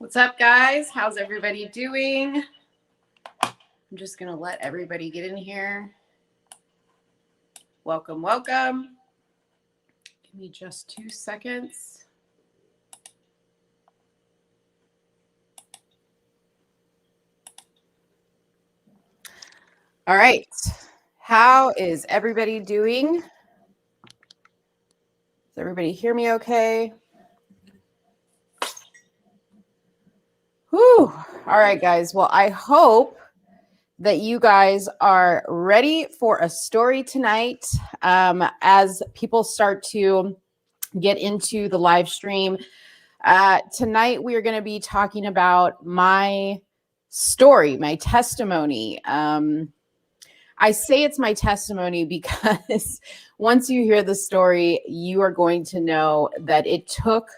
What's up, guys? How's everybody doing? I'm just going to let everybody get in here. Welcome, welcome. Give me just 2 seconds. All right. How is everybody doing? Does everybody hear me okay? Whew. All right, guys. Well, I hope that you guys are ready for a story tonight. As people start to get into the live stream, tonight we are going to be talking about my story, my testimony. I say it's my testimony because once you hear the story, you are going to know that it took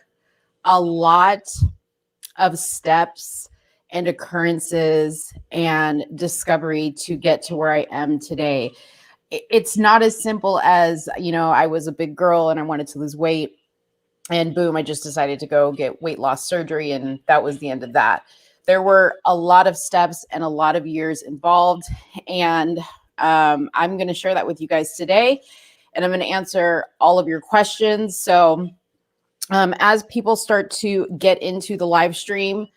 a lot of steps and occurrences and discovery to get to where I am today. It's not as simple as, I was a big girl and I wanted to lose weight and boom, I just decided to go get weight loss surgery. And that was the end of that. There were a lot of steps and a lot of years involved. And I'm going to share that with you guys today. And I'm going to answer all of your questions. So as people start to get into the live stream,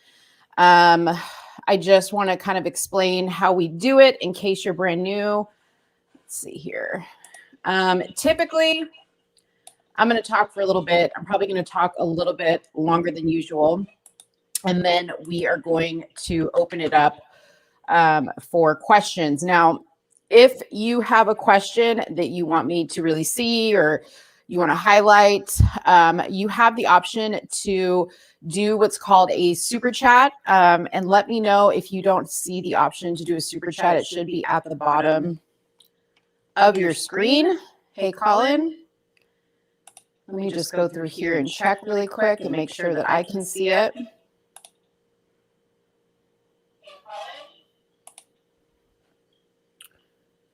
I just want to kind of explain how we do it in case you're brand new. Let's see here. Typically, I'm going to talk for a little bit. I'm probably going to talk a little bit longer than usual. And then we are going to open it up for questions. Now, if you have a question that you want me to really see or you want to highlight, you have the option to do what's called a super chat. And let me know if you don't see the option to do a super chat. It should be at the bottom of your screen. Hey, Colin. Let me just go through here and check really quick and make sure that I can see it.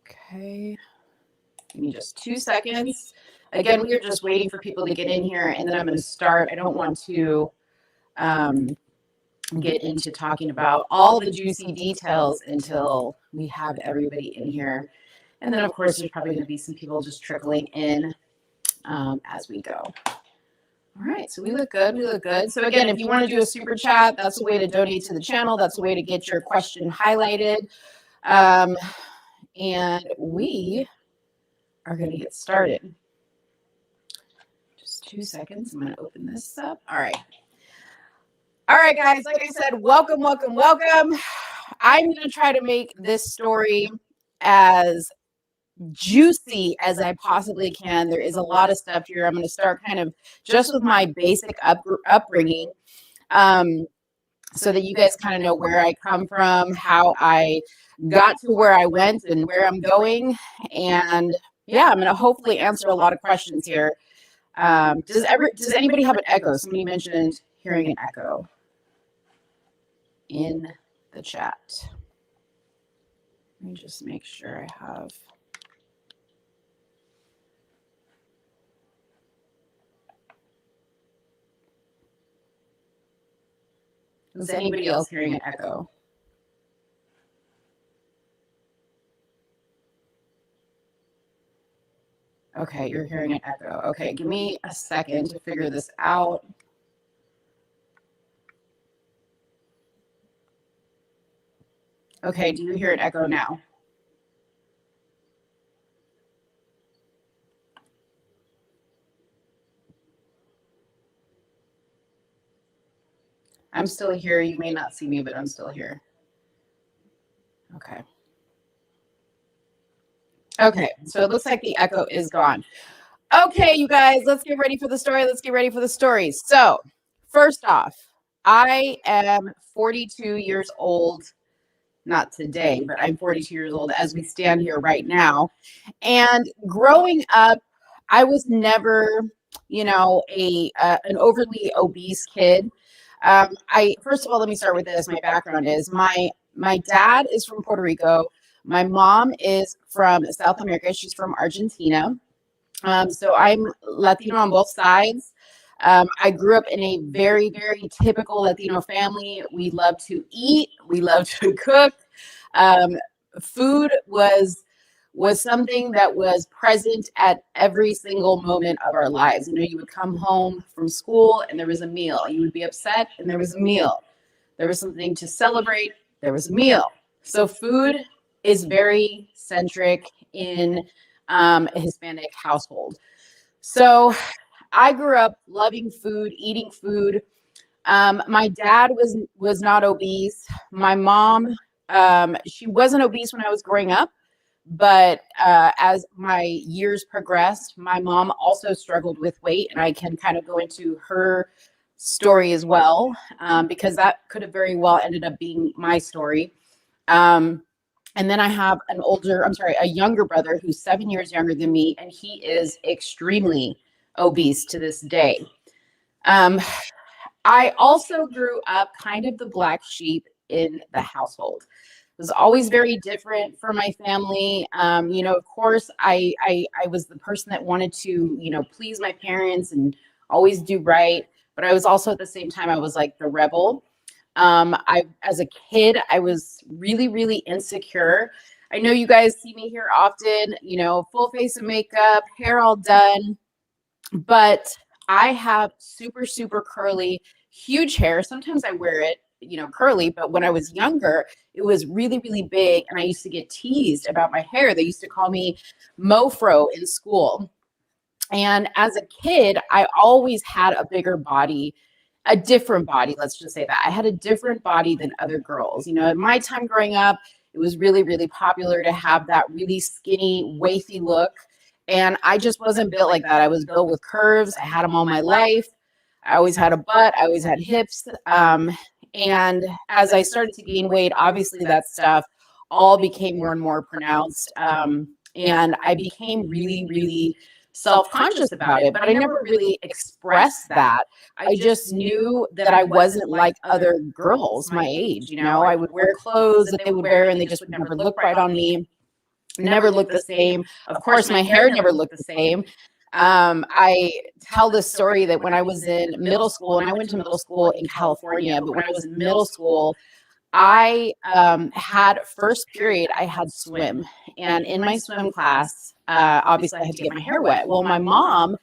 Okay. Give me just 2 seconds. Again, we are just waiting for people to get in here, and then I'm going to start. I don't want to get into talking about all the juicy details until we have everybody in here. And then, of course, there's probably going to be some people just trickling in as we go. All right, so we look good. We look good. So again, if you want to do a super chat, that's a way to donate to the channel. That's a way to get your question highlighted. And we are going to get started. Just 2 seconds. I'm going to open this up. All right. All right, guys. Like I said, welcome, welcome, welcome. I'm going to try to make this story as juicy as I possibly can. There is a lot of stuff here. I'm going to start kind of just with my basic upbringing so that you guys kind of know where I come from, how I got to where I went and where I'm going. And yeah, I'm going to hopefully answer a lot of questions here. Does anybody have an echo? Somebody mentioned hearing an echo in the chat. Let me just make sure I have. Is anybody else hearing an echo? Okay, you're hearing an echo. Okay, give me a second to figure this out. Okay, do you hear an echo now? I'm still here. You may not see me, but I'm still here. Okay. Okay, so it looks like the echo is gone. Okay, you guys, let's get ready for the story. Let's get ready for the story. So, first off, I am 42 years old. Not today, but I'm 42 years old as we stand here right now. And growing up, I was never, an overly obese kid. First of all, let me start with this. My background is my dad is from Puerto Rico. My mom is from South America. She's from Argentina. So I'm Latino on both sides. I grew up in a very, very typical Latino family. We love to eat. We love to cook. Um, Food was something that was present at every single moment of our lives. You know, you would come home from school and there was a meal. You would be upset and there was a meal. There was something to celebrate. There was a meal. So food is very centric in a Hispanic household. So I grew up loving food, eating food. My dad was not obese. My mom, she wasn't obese when I was growing up, but as my years progressed, my mom also struggled with weight, and I can kind of go into her story as well, because that could have very well ended up being my story. Um, and then I have a younger brother who's 7 years younger than me, and he is extremely obese to this day. Um, I also grew up kind of the black sheep in the household. It was always very different for my family. You know, of course, I was the person that wanted to, you know, please my parents and always do right. But I was also at the same time, I was like the rebel. As a kid, I was really, really insecure. I know you guys see me here often, you know, full face of makeup, hair all done, but I have super, super curly, huge hair. Sometimes I wear it, you know, curly, but when I was younger, it was really, really big. And I used to get teased about my hair. They used to call me Mofro in school. And as a kid, I always had a bigger body, a different body. Let's just say that I had a different body than other girls. You know, in my time growing up, it was really, really popular to have that really skinny, wafy look. And I just wasn't built like that. I was built with curves. I had them all my life. I always had a butt. I always had hips. And as I started to gain weight, obviously that stuff all became more and more pronounced. And I became really, really self-conscious about it, but I never really expressed that. I just knew that I wasn't like other girls my age. You know, I would wear clothes that they would wear and they just would never look right on me, never looked the same. Of course, my hair never looked the same. I tell this story that when I was in middle school, and I went to middle school in California, but when I was in middle school, I had first period, I had swim. And in my swim class, obviously I had to get my hair wet. Well, my mom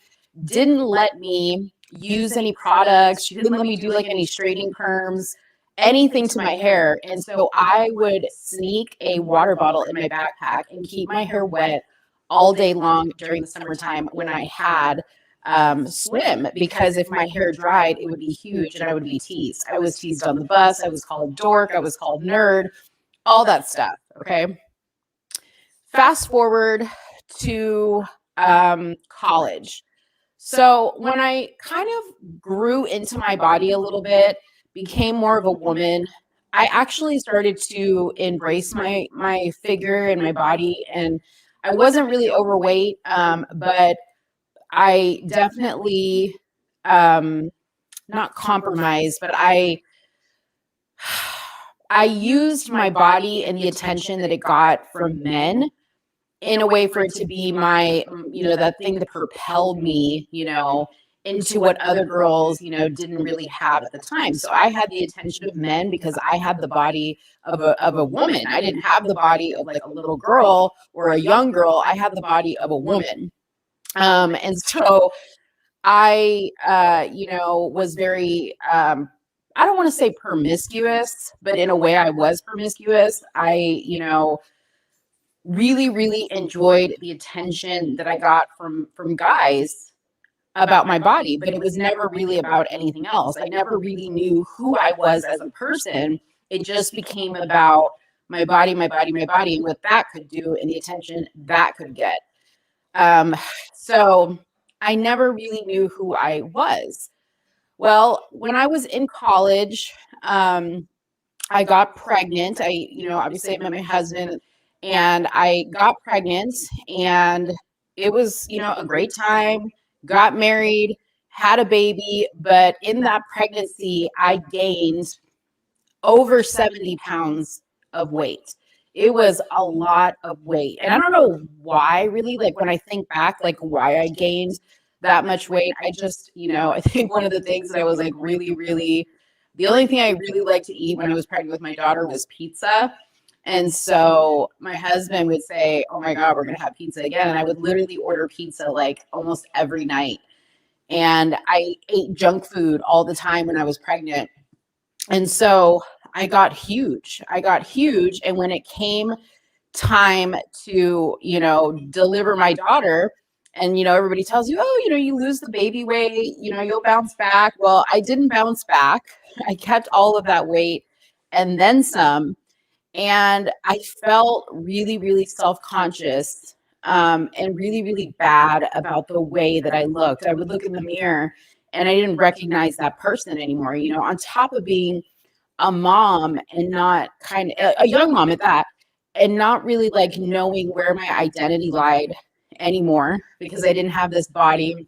didn't let me use any products. She didn't let me do like any straightening perms, anything to my hair. And so I would sneak a water bottle in my backpack and keep my hair wet all day long during the summertime when I had swim, because if my hair dried, it would be huge and I would be teased. I was teased on the bus. I was called dork. I was called nerd, all that stuff. Okay. Fast forward to college. So when I kind of grew into my body a little bit, became more of a woman, I actually started to embrace my figure and my body. And I wasn't really overweight, but I definitely not compromised, but I used my body and the attention that it got from men in a way for it to be my, you know, that thing that propelled me, you know, into what other girls, you know, didn't really have at the time. So I had the attention of men because I had the body of a woman. I didn't have the body of like a little girl or a young girl. I had the body of a woman. And so I, you know, was very, I don't want to say promiscuous, but in a way I was promiscuous. I, you know, really, really enjoyed the attention that I got from guys about my body, but it was never really about anything else. I never really knew who I was as a person. It just became about my body, my body, my body, and what that could do and the attention that could get. So I never really knew who I was. Well, when I was in college, I got pregnant. You know, obviously I met my husband and I got pregnant, and it was, you know, a great time, got married, had a baby, but in that pregnancy, I gained over 70 pounds of weight. It was a lot of weight. And I don't know why, really, like when I think back, like why I gained that much weight. I just, I think one of the things that I was like the only thing I really liked to eat when I was pregnant with my daughter was pizza. And so my husband would say, "Oh my God, we're going to have pizza again." And I would literally order pizza like almost every night. And I ate junk food all the time when I was pregnant. And so I got huge. And when it came time to, deliver my daughter, and, everybody tells you, "Oh, you lose the baby weight, you'll bounce back." Well, I didn't bounce back. I kept all of that weight and then some. And I felt really, really self-conscious, and really, really bad about the way that I looked. I would look in the mirror and I didn't recognize that person anymore, on top of being a mom and not a young mom at that, and not really like knowing where my identity lied anymore because I didn't have this body.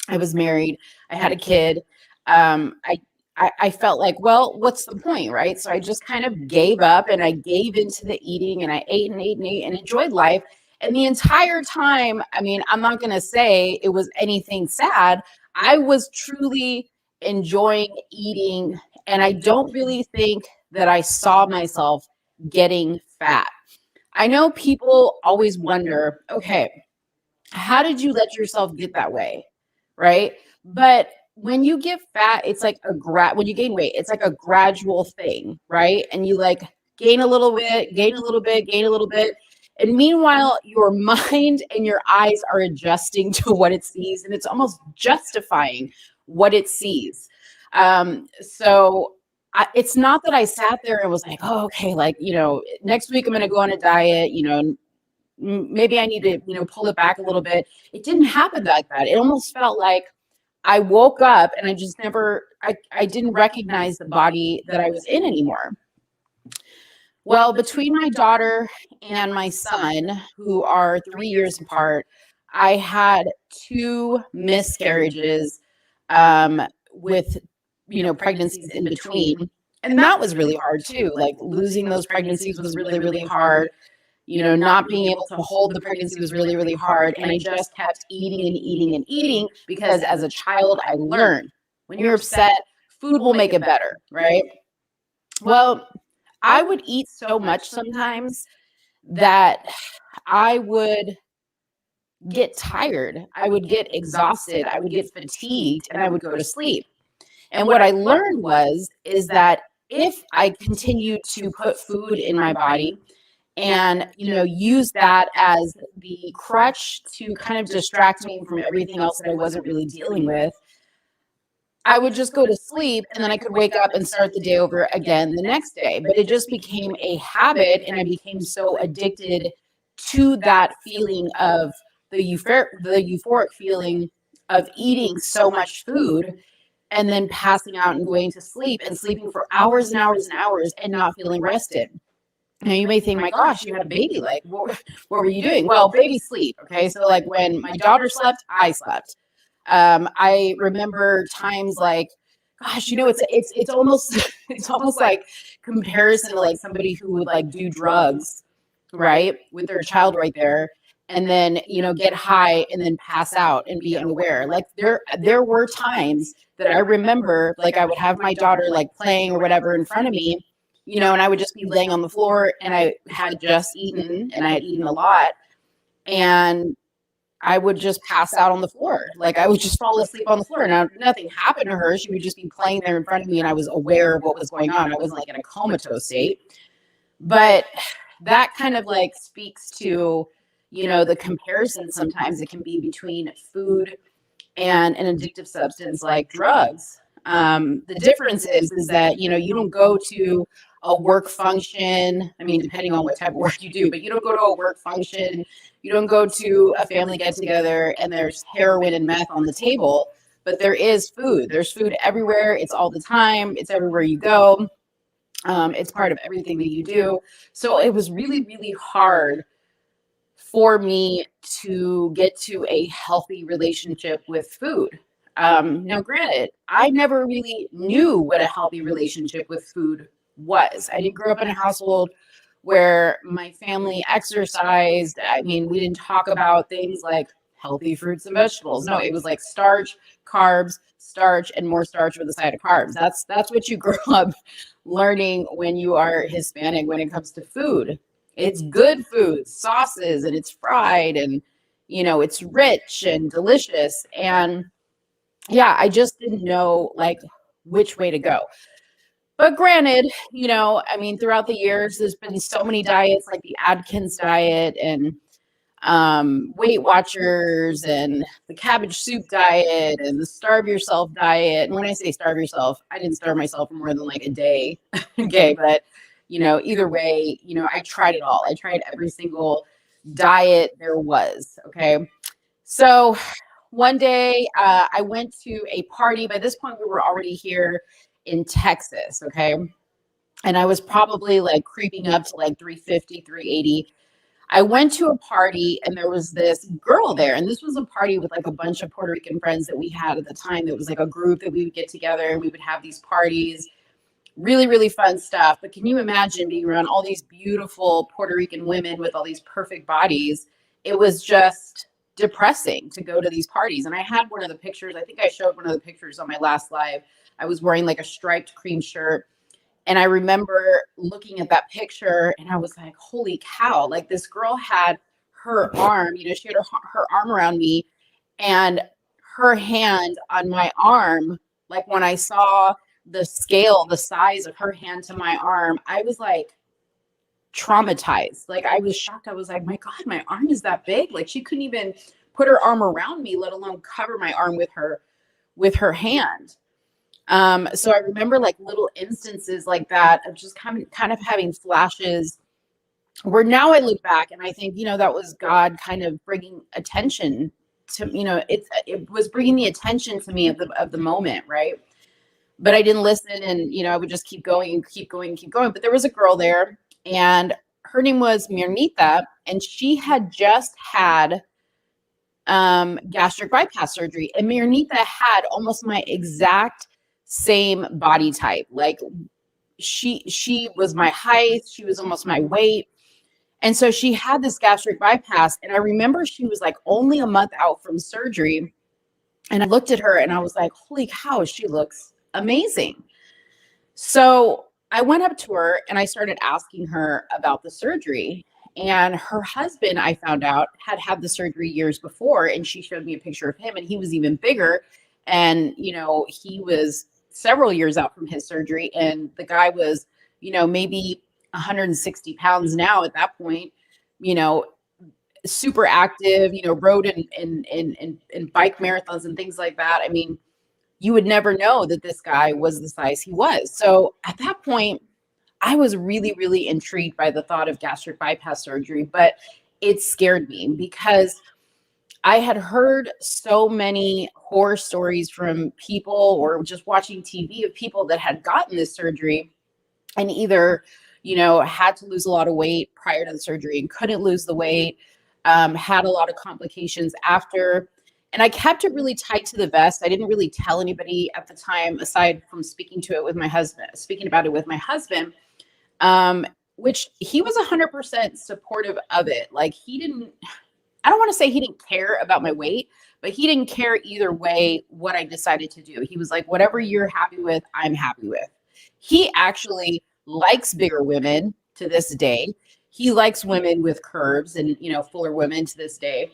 I was married. I had a kid. I felt like, well, what's the point, right? So I just kind of gave up and I gave into the eating, and I ate and ate and ate and enjoyed life. And the entire time, I mean, I'm not going to say it was anything sad. I was truly enjoying eating, and I don't really think that I saw myself getting fat. I know people always wonder, okay, how did you let yourself get that way? Right? But when you get fat, it's like when you gain weight, it's like a gradual thing, right? And you like gain a little bit, gain a little bit, gain a little bit. And meanwhile, your mind and your eyes are adjusting to what it sees, and it's almost justifying what it sees. So it's not that I sat there and was like, "Oh, okay, like, next week I'm going to go on a diet, maybe I need to, pull it back a little bit." It didn't happen like that. It almost felt like I woke up and I just I didn't recognize the body that I was in anymore. Well, between my daughter and my son, who are 3 years apart, I had 2 miscarriages, with, pregnancies in between. And that was really hard too. Like losing those pregnancies was really, really hard. Not being able to hold the pregnancy was really, really hard. And I just kept eating and eating and eating because as a child, I learned when you're upset, food will make it better, right? Well, I would eat so much sometimes that I would get tired. I would get exhausted. I would get fatigued, and I would go to sleep. And what I learned is that if I continued to put food in my body and, use that as the crutch to kind of distract me from everything else that I wasn't really dealing with, I would just go to sleep, and then I could wake up and start the day over again the next day. But it just became a habit, and I became so addicted to that feeling of the euphoric feeling of eating so much food and then passing out and going to sleep and sleeping for hours and hours and hours and not feeling rested. Now you may think, "My gosh, you had a baby. Like, what were you doing?" Well, baby sleep. Okay. So like when my daughter slept, I slept. I remember times like, gosh, it's almost, it's almost like comparison to like somebody who would like do drugs, right? With their child right there. And then, get high and then pass out and be unaware. Like there were times that I remember, like I would have my daughter like playing or whatever in front of me, and I would just be laying on the floor, and I had just eaten, and I had eaten a lot, and I would just pass out on the floor. Like I would just fall asleep on the floor. Now nothing happened to her. She would just be playing there in front of me, and I was aware of what was going on. I wasn't like in a comatose state. But that kind of like speaks to, the comparison sometimes it can be between food and an addictive substance like drugs. The difference is that, you don't go to a work function. I mean, depending on what type of work you do, but you don't go to a work function. You don't go to a family get together and there's heroin and meth on the table, but there is food. There's food everywhere. It's all the time. It's everywhere you go. It's part of everything that you do. So it was really, really hard for me to get to a healthy relationship with food. Now, granted, I never really knew what a healthy relationship with food was. I didn't grow up in a household where my family exercised. I mean, we didn't talk about things like healthy fruits and vegetables. No, it was like starch, carbs, starch, and more starch with a side of carbs. That's what you grow up learning when you are Hispanic when it comes to food. It's good food, sauces, and it's fried, and it's rich and delicious. And yeah, I just didn't know like which way to go. But granted, I mean, throughout the years, there's been so many diets like the Atkins diet and Weight Watchers and the cabbage soup diet and the starve yourself diet. And when I say starve yourself, I didn't starve myself for more than like a day. Okay. But, either way, I tried it all. I tried every single diet there was. Okay. So one day I went to a party. By this point, we were already here in Texas. Okay. And I was probably like creeping up to like 350, 380. I went to a party and there was this girl there. And this was a party with like a bunch of Puerto Rican friends that we had at the time. It was like a group that we would get together and we would have these parties. Really, really fun stuff. But can you imagine being around all these beautiful Puerto Rican women with all these perfect bodies? It was just depressing to go to these parties. And I had one of the pictures. I think I showed one of the pictures on my last live. I was wearing like a striped cream shirt. And I remember looking at that picture and I was like, holy cow, like this girl had her arm, she had her arm around me and her hand on my arm. Like when I saw the scale, the size of her hand to my arm, I was like traumatized. Like I was shocked. I was like, my God, my arm is that big. Like she couldn't even put her arm around me, let alone cover my arm with her hand. So I remember like little instances like that of just kind of having flashes where now I look back and I think, that was God kind of bringing attention to, it was bringing the attention to me of the moment. Right. But I didn't listen and, I would just keep going and keep going and keep going. But there was a girl there and her name was Mirnita and she had just had gastric bypass surgery. And Mirnita had almost my exact same body type. Like she was my height, she was almost my weight. And so she had this gastric bypass. And I remember she was like only a month out from surgery. And I looked at her and I was like, holy cow, she looks amazing. So I went up to her and I started asking her about the surgery. And her husband, I found out, had the surgery years before. And she showed me a picture of him and he was even bigger. And, he was several years out from his surgery. And the guy was, maybe 160 pounds now at that point, super active, rode in bike marathons and things like that. I mean, you would never know that this guy was the size he was. So at that point, I was really, really intrigued by the thought of gastric bypass surgery, but it scared me because I had heard so many horror stories from people or just watching TV of people that had gotten this surgery and either, had to lose a lot of weight prior to the surgery and couldn't lose the weight, had a lot of complications after. And I kept it really tight to the vest. I didn't really tell anybody at the time, aside from speaking about it with my husband, which he was 100% supportive of it. Like I don't want to say he didn't care about my weight, but he didn't care either way what I decided to do. He was like, whatever you're happy with, I'm happy with. He actually likes bigger women to this day. He likes women with curves and, fuller women to this day.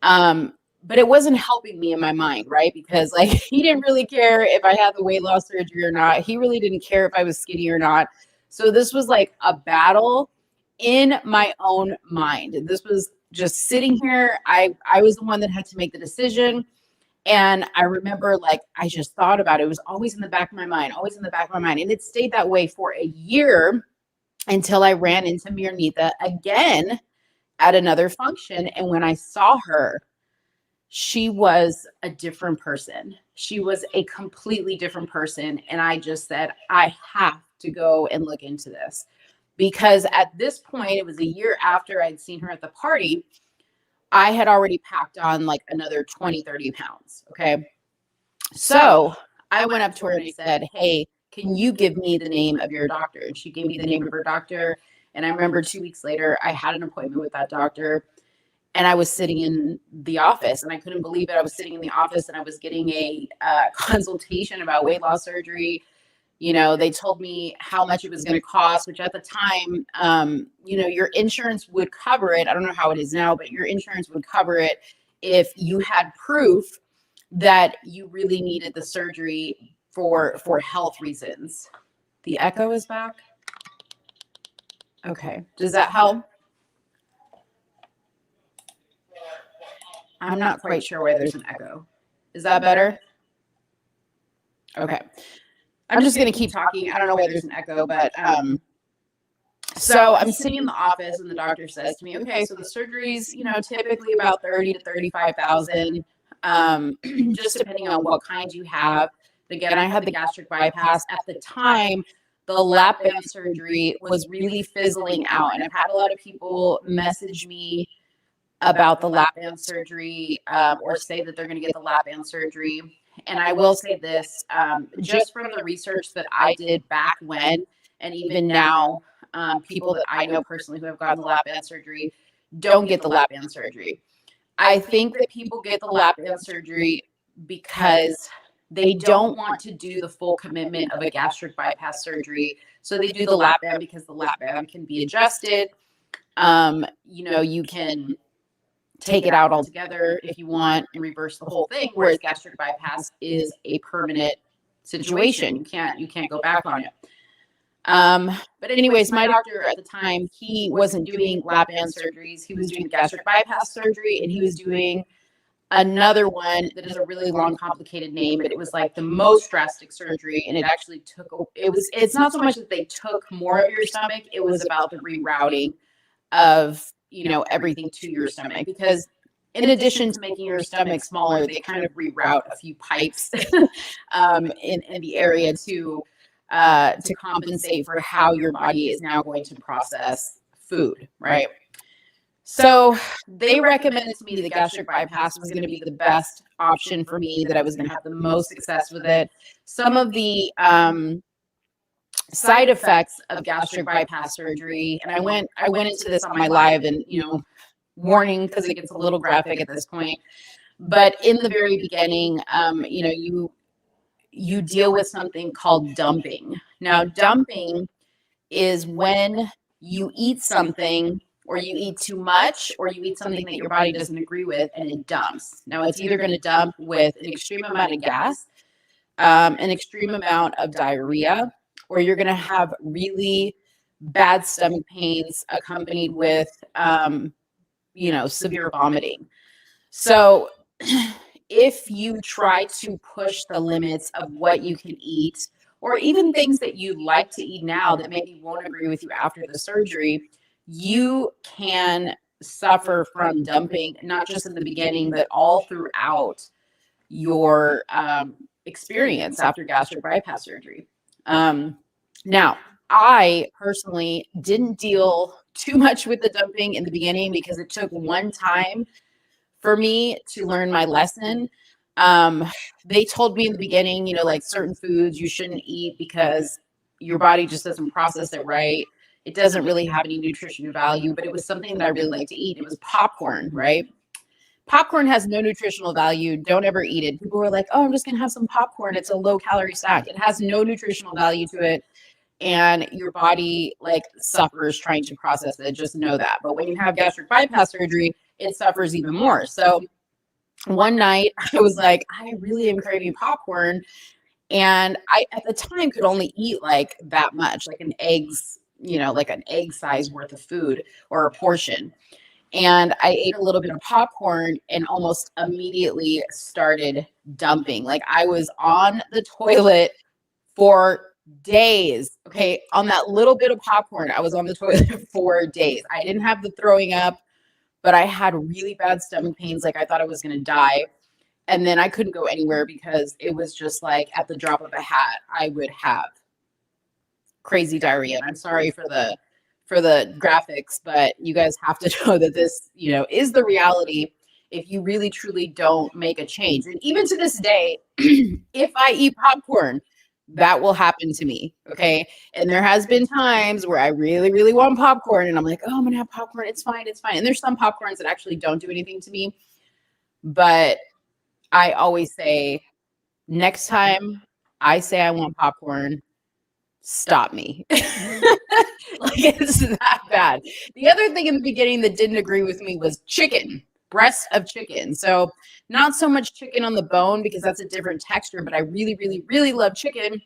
But it wasn't helping me in my mind, right? Because like he didn't really care if I had the weight loss surgery or not. He really didn't care if I was skinny or not. So this was like a battle in my own mind. This was just sitting here. I was the one that had to make the decision. And I remember like I just thought about it. It was always in the back of my mind, always in the back of my mind. And it stayed that way for a year until I ran into Mirnita again at another function. And when I saw her, she was a different person. She was a completely different person. And I just said, I have to go and look into this. Because at this point, it was a year after I'd seen her at the party, I had already packed on like another 20, 30 pounds. Okay. So I went up to her and I said, hey, can you give me the name of your doctor? And she gave me the name of her doctor. And I remember 2 weeks later, I had an appointment with that doctor. And I was sitting in the office, and I couldn't believe it. I was sitting in the office, and I was getting a consultation about weight loss surgery. You know, they told me how much it was going to cost, which at the time, you know, your insurance would cover it. I don't know how it is now, but your insurance would cover it if you had proof that you really needed the surgery for health reasons. The echo is back. Okay. Does that help? I'm not quite sure why there's an echo. Is that better? Okay. I'm just going to keep talking. I don't know why there's an echo, but so I'm sitting in the office, and the doctor says to me, okay, so the surgery's, you know, typically about 30 to 35,000, just depending on what kind you have. Again, I had the gastric bypass. At the time, the lap band surgery was really fizzling out, and I've had a lot of people message me about the lap band surgery, or say that they're going to get the lap band surgery. And I will say this, just from the research that I did back when, and even now, people that I know personally who have gotten the lap band surgery don't get the lap band surgery. I think that people get the lap band surgery because they don't want to do the full commitment of a gastric bypass surgery. So they do the lap band because the lap band can be adjusted. You know, you can take it out altogether if you want and reverse the whole thing, whereas gastric bypass is a permanent situation. You can't go back on it. But anyways, my doctor at the time, he wasn't doing lap band surgeries. He was doing gastric bypass surgery, and he was doing another one that is a really long, complicated name, but it was like the most drastic surgery. And it actually took, it's not so much that they took more of your stomach. It was about the rerouting of, you know, everything to your stomach, because in addition to making your stomach smaller, they kind of reroute a few pipes in the area to compensate for how your body is now going to process food, right? So they recommended to me the gastric bypass was going to be the best option for me, that I was going to have the most success with it. Some of the side effects of gastric bypass surgery, and I went into this on my live, and, you know, warning, because it gets a little graphic at this point, but in the very beginning, you know, you deal with something called dumping. Now, dumping is when you eat something, or you eat too much, or you eat something that your body doesn't agree with, and it dumps. Now, it's either going to dump with an extreme amount of gas, an extreme amount of diarrhea, or you're going to have really bad stomach pains accompanied with, you know, severe vomiting. So if you try to push the limits of what you can eat, or even things that you like to eat now that maybe won't agree with you after the surgery, you can suffer from dumping, not just in the beginning, but all throughout your experience after gastric bypass surgery. Now, I personally didn't deal too much with the dumping in the beginning, because it took one time for me to learn my lesson. They told me in the beginning, you know, like certain foods you shouldn't eat because your body just doesn't process it right. It doesn't really have any nutritional value, but it was something that I really like to eat. It was popcorn, right? Popcorn has no nutritional value. Don't ever eat it. People were like, oh, I'm just going to have some popcorn. It's a low calorie snack. It has no nutritional value to it. And your body like suffers trying to process it. Just know that. But when you have gastric bypass surgery, it suffers even more. So one night I was like, I really am craving popcorn. And I, at the time, could only eat like that much, like an egg's, you know, like an egg size worth of food, or a portion. And I ate a little bit of popcorn and almost immediately started dumping. Like, I was on the toilet for days. Okay. On that little bit of popcorn, I was on the toilet for days. I didn't have the throwing up, but I had really bad stomach pains. Like, I thought I was going to die. And then I couldn't go anywhere because it was just like at the drop of a hat, I would have crazy diarrhea. And I'm sorry for the graphics, but you guys have to know that this, you know, is the reality if you really truly don't make a change. And even to this day, if I eat popcorn, That will happen to me. Okay. And there has been times where I really, really want popcorn and I'm like, oh, I'm going to have popcorn. It's fine. It's fine. And there's some popcorns that actually don't do anything to me. But I always say, next time I say I want popcorn, stop me. Like, it's that bad. The other thing in the beginning that didn't agree with me was chicken, breast of chicken. So not so much chicken on the bone because that's a different texture, but I really, really, really love chicken.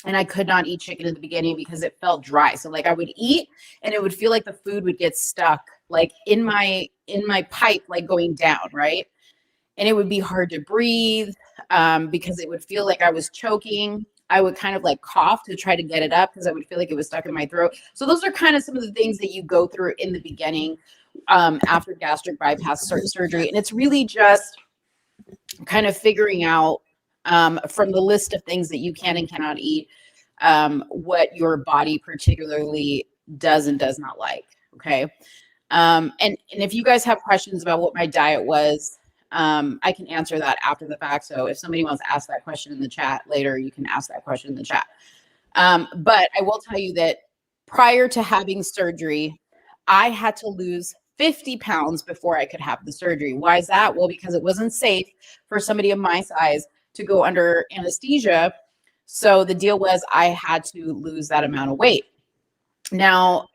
And I could not eat chicken in the beginning because it felt dry. So like I would eat and it would feel like the food would get stuck like in my pipe, like going down, right? And it would be hard to breathe because it would feel like I was choking. I would kind of like cough to try to get it up because I would feel like it was stuck in my throat. So those are kind of some of the things that you go through in the beginning after gastric bypass surgery. And it's really just kind of figuring out from the list of things that you can and cannot eat what your body particularly does and does not like. Okay. And if you guys have questions about what my diet was, I can answer that after the fact. So if somebody wants to ask that question in the chat later, you can ask that question in the chat. But I will tell you that prior to having surgery, I had to lose 50 pounds before I could have the surgery. Why is that? Well, because it wasn't safe for somebody of my size to go under anesthesia. So the deal was I had to lose that amount of weight. Now,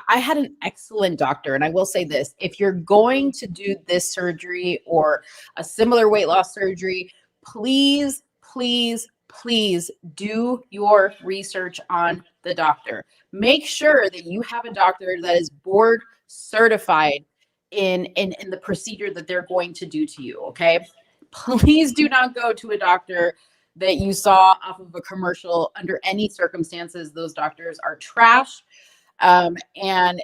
I had an excellent doctor. And I will say this, if you're going to do this surgery or a similar weight loss surgery, please, please, please do your research on the doctor. Make sure that you have a doctor that is board certified in the procedure that they're going to do to you. Okay. Please do not go to a doctor that you saw off of a commercial under any circumstances. Those doctors are trash. And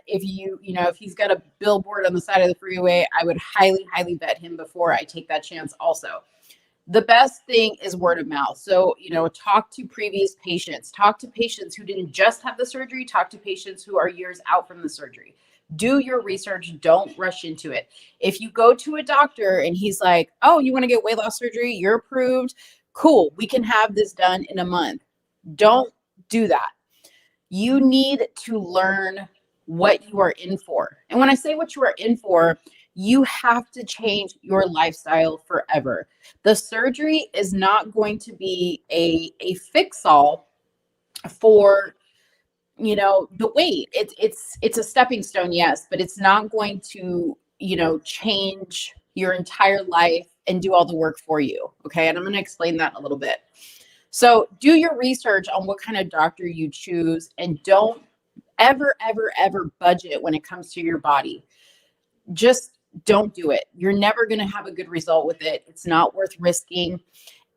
if if he's got a billboard on the side of the freeway, I would highly, highly vet him before I take that chance also. The best thing is word of mouth. So, talk to previous patients, talk to patients who didn't just have the surgery, talk to patients who are years out from the surgery. Do your research. Don't rush into it. If you go to a doctor and he's like, oh, you want to get weight loss surgery? You're approved. Cool. We can have this done in a month. Don't do that. You need to learn what you are in for. And when I say what you are in for, you have to change your lifestyle forever. The surgery is not going to be a fix-all for the weight. It's a stepping stone, yes, but it's not going to change your entire life and do all the work for you. Okay, and I'm going to explain that in a little bit. So do your research on what kind of doctor you choose, and don't ever, ever, ever budget when it comes to your body. Just don't do it. You're never going to have a good result with it. It's not worth risking.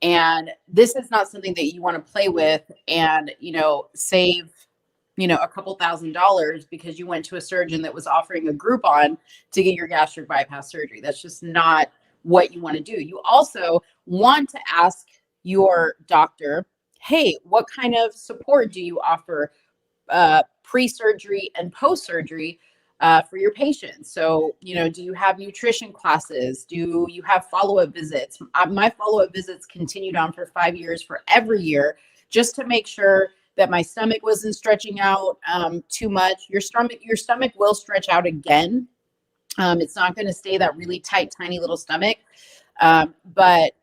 And this is not something that you want to play with and, save, a couple $1,000s because you went to a surgeon that was offering a Groupon to get your gastric bypass surgery. That's just not what you want to do. You also want to ask your doctor, hey, what kind of support do you offer pre-surgery and post-surgery for your patients? So, do you have nutrition classes? Do you have follow-up visits? My follow-up visits continued on for 5 years for every year, just to make sure that my stomach wasn't stretching out too much. Your stomach will stretch out again. It's not going to stay that really tight, tiny little stomach. But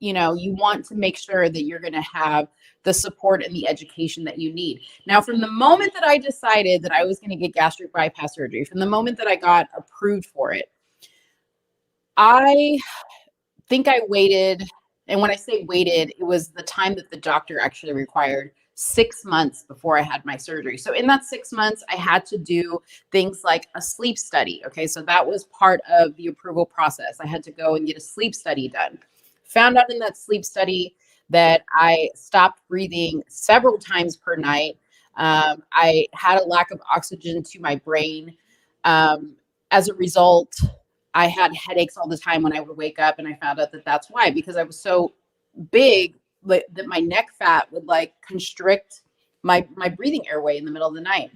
you want to make sure that you're going to have the support and the education that you need. Now, from the moment that I decided that I was going to get gastric bypass surgery, from the moment that I got approved for it, I think I waited. And when I say waited, it was the time that the doctor actually required, 6 months before I had my surgery. So in that 6 months, I had to do things like a sleep study. Okay, so that was part of the approval process. I had to go and get a sleep study done. Found out in that sleep study that I stopped breathing several times per night. I had a lack of oxygen to my brain. As a result, I had headaches all the time when I would wake up, and I found out that that's why, because I was so big that my neck fat would like constrict my breathing airway in the middle of the night.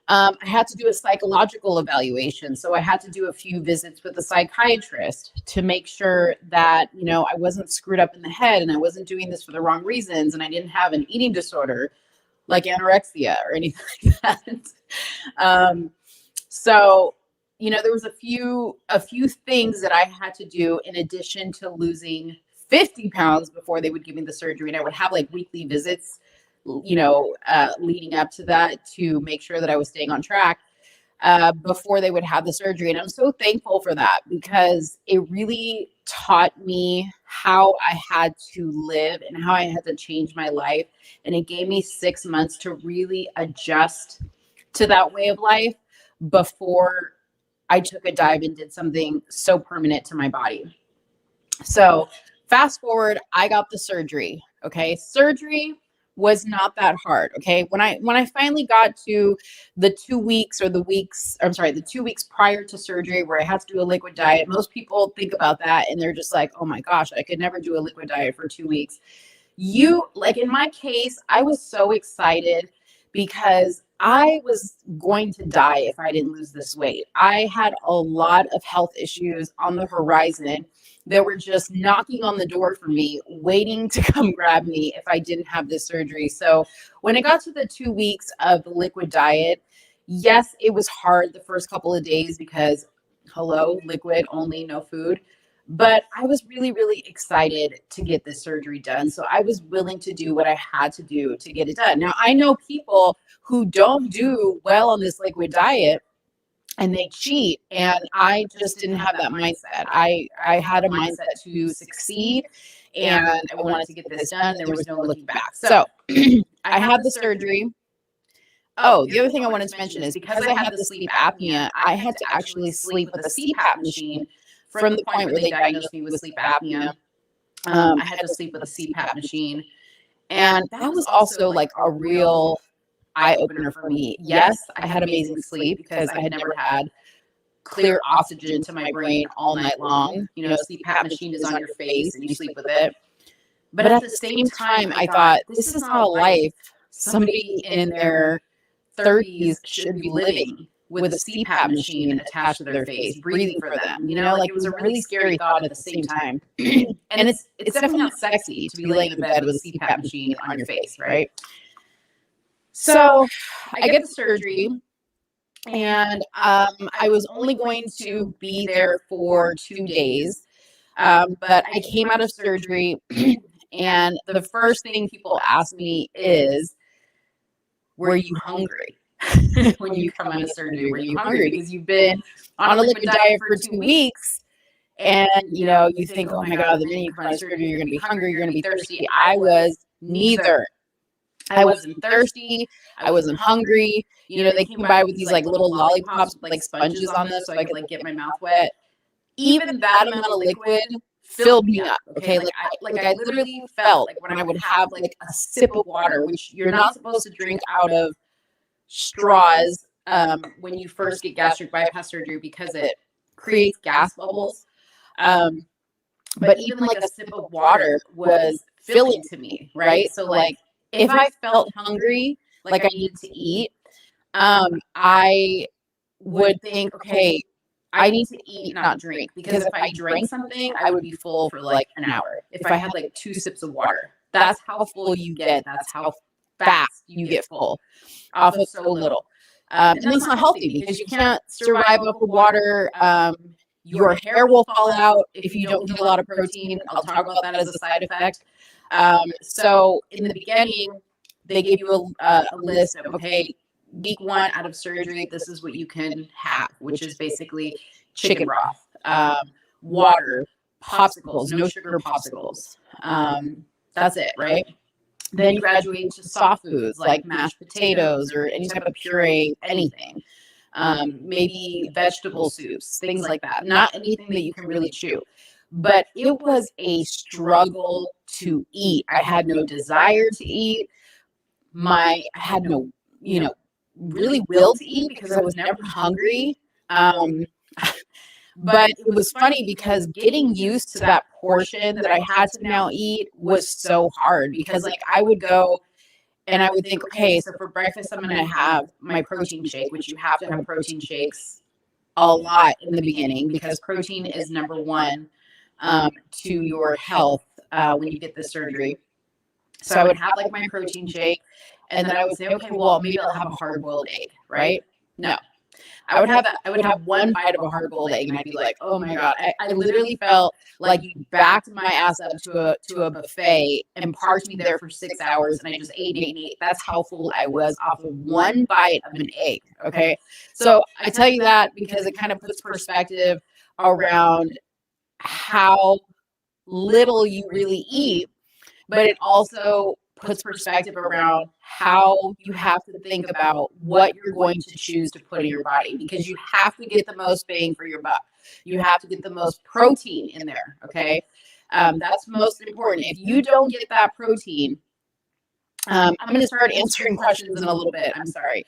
I had to do a psychological evaluation. So I had to do a few visits with a psychiatrist to make sure that, you know, I wasn't screwed up in the head and I wasn't doing this for the wrong reasons and I didn't have an eating disorder like anorexia or anything like that. So, you know, there was a few things that I had to do in addition to losing 50 pounds before they would give me the surgery. And I would have like weekly visits, you know, leading up to that to make sure that I was staying on track before they would have the surgery. And I'm so thankful for that because it really taught me how I had to live and how I had to change my life. And it gave me 6 months to really adjust to that way of life before I took a dive and did something so permanent to my body. So fast forward, I got the surgery. Okay. Surgery was not that hard. Okay. When I finally got to the 2 weeks or the 2 weeks prior to surgery where I had to do a liquid diet, most people think about that and they're just like, oh my gosh, I could never do a liquid diet for 2 weeks. Like in my case, I was so excited because I was going to die if I didn't lose this weight. I had a lot of health issues on the horizon that were just knocking on the door for me, waiting to come grab me if I didn't have this surgery. So when it got to the 2 weeks of the liquid diet, yes, it was hard the first couple of days because, hello, liquid only, no food. But I was really, really excited to get this surgery done. So I was willing to do what I had to do to get it done. Now, I know people who don't do well on this liquid diet and they cheat. And I just didn't have that mindset. I had a mindset to succeed and I wanted to get this done. There was no looking back. So I had the surgery. Oh, the other thing I wanted to mention is because I had the sleep apnea, I had to actually sleep with a CPAP machine from the point where they diagnosed me with sleep apnea. I had to sleep with a CPAP machine. And that was also like a real eye opener for me. Yes, I had amazing sleep because I had never had clear oxygen to my brain all night long. You know, CPAP machine is on your face and you sleep with it. But at the same time, I thought, this is not a life somebody in their 30s should be living with a CPAP machine attached to their face, breathing for them. You know, like it was a really scary thought at the same time. And it's definitely not sexy to be laying in bed with a CPAP machine on your face, right? So I get the surgery and I was only going to be there for 2 days. But I came out of surgery and the first thing people ask me is, were you hungry? When you come out of surgery, were you hungry? Because you've been on a liquid diet for 2 weeks and, you know, you think, oh my God, the minute you come out of surgery, you're going to be hungry, you're going to be thirsty. I was neither. I wasn't thirsty. I wasn't hungry. You know, they came by with these like little lollipops with like sponges on them so I could like get my mouth wet. Even that amount of liquid filled me up. Okay. Like I literally felt like when I would have like a sip of water, which you're not supposed to drink out of straws when you first get gastric bypass surgery because it creates gas bubbles. But even like a sip of water was filling to me, right? So like if I felt hungry, like I needed to eat, I would think, okay, I need to eat, not drink. Because if I drank something, I would be full for like an hour. If I had like 2 sips of water, that's how full you get. That's how fast you get full off of so little. And that's not healthy because you can't survive off of water. Your hair will fall out if you don't get a lot of protein. I'll talk about that as a side effect. So in the beginning, they gave you a list of, okay, week 1 out of surgery, this is what you can have, which is basically chicken broth, water, popsicles, no sugar popsicles. That's it, right? Then you graduate to soft foods like mashed potatoes or any type of puree, anything. Maybe vegetable soups, things like that. Not anything that you can really chew. But it was a struggle to eat. I had no desire to eat. I had no, you know, really will to eat because I was never hungry. But it was funny because getting used to that portion that I had to now eat was so hard because like I would go And I would think, okay, so for breakfast, I'm going to have my protein shake, which you have to have protein shakes a lot in the beginning because protein is number one to your health when you get the surgery. So I would have like my protein shake, and then I would say, okay, well, maybe I'll have a hard-boiled egg, right? No. I would have one bite of a hard-boiled egg, and I'd be like, oh my God. I literally felt like you backed my ass up to a buffet and parked me there for 6 hours, and I just ate and ate and ate. That's how full I was off of one bite of an egg, okay? So I tell you that because it kind of puts perspective around how little you really eat, but it also puts perspective around how you have to think about what you're going to choose to put in your body because you have to get the most bang for your buck. You have to get the most protein in there, okay? That's most important. If you don't get that protein, I'm going to start answering questions in a little bit. I'm sorry.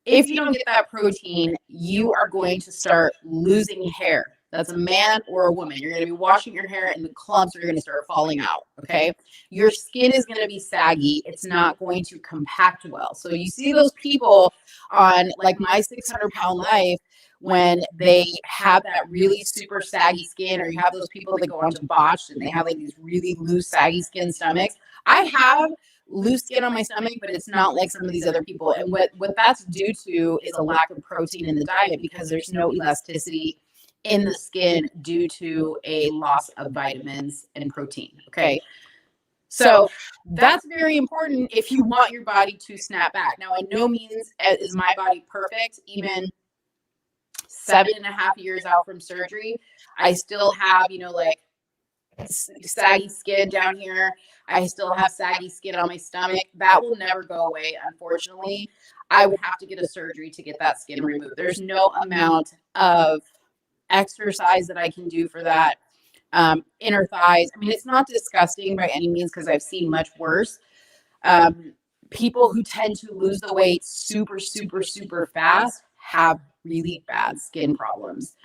If you don't get that protein, you are going to start losing hair. That's a man or a woman. You're going to be washing your hair and the clumps are going to start falling out. Okay. Your skin is going to be saggy. It's not going to compact well. So you see those people on like my 600-pound life when they have that really super saggy skin, or you have those people that go on to botched and they have like these really loose, saggy skin stomachs. I have loose skin on my stomach, but it's not like some of these other people. And what that's due to is a lack of protein in the diet because there's no elasticity in the skin due to a loss of vitamins and protein. Okay. So that's very important if you want your body to snap back. Now, in no means is my body perfect. Even 7.5 years out from surgery, I still have, like saggy skin down here. I still have saggy skin on my stomach. That will never go away, unfortunately. I would have to get a surgery to get that skin removed. There's no amount of exercise that I can do for that. Inner thighs. I mean, it's not disgusting by any means because I've seen much worse. People who tend to lose the weight super, super, super fast have really bad skin problems.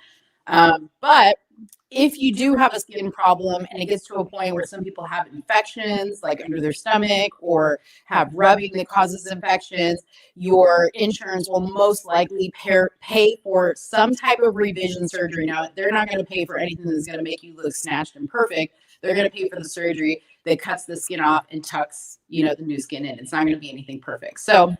But if you do have a skin problem and it gets to a point where some people have infections like under their stomach or have rubbing that causes infections, your insurance will most likely pay for some type of revision surgery. Now, they're not going to pay for anything that's going to make you look snatched and perfect. They're going to pay for the surgery that cuts the skin off and tucks, the new skin in. It's not going to be anything perfect. So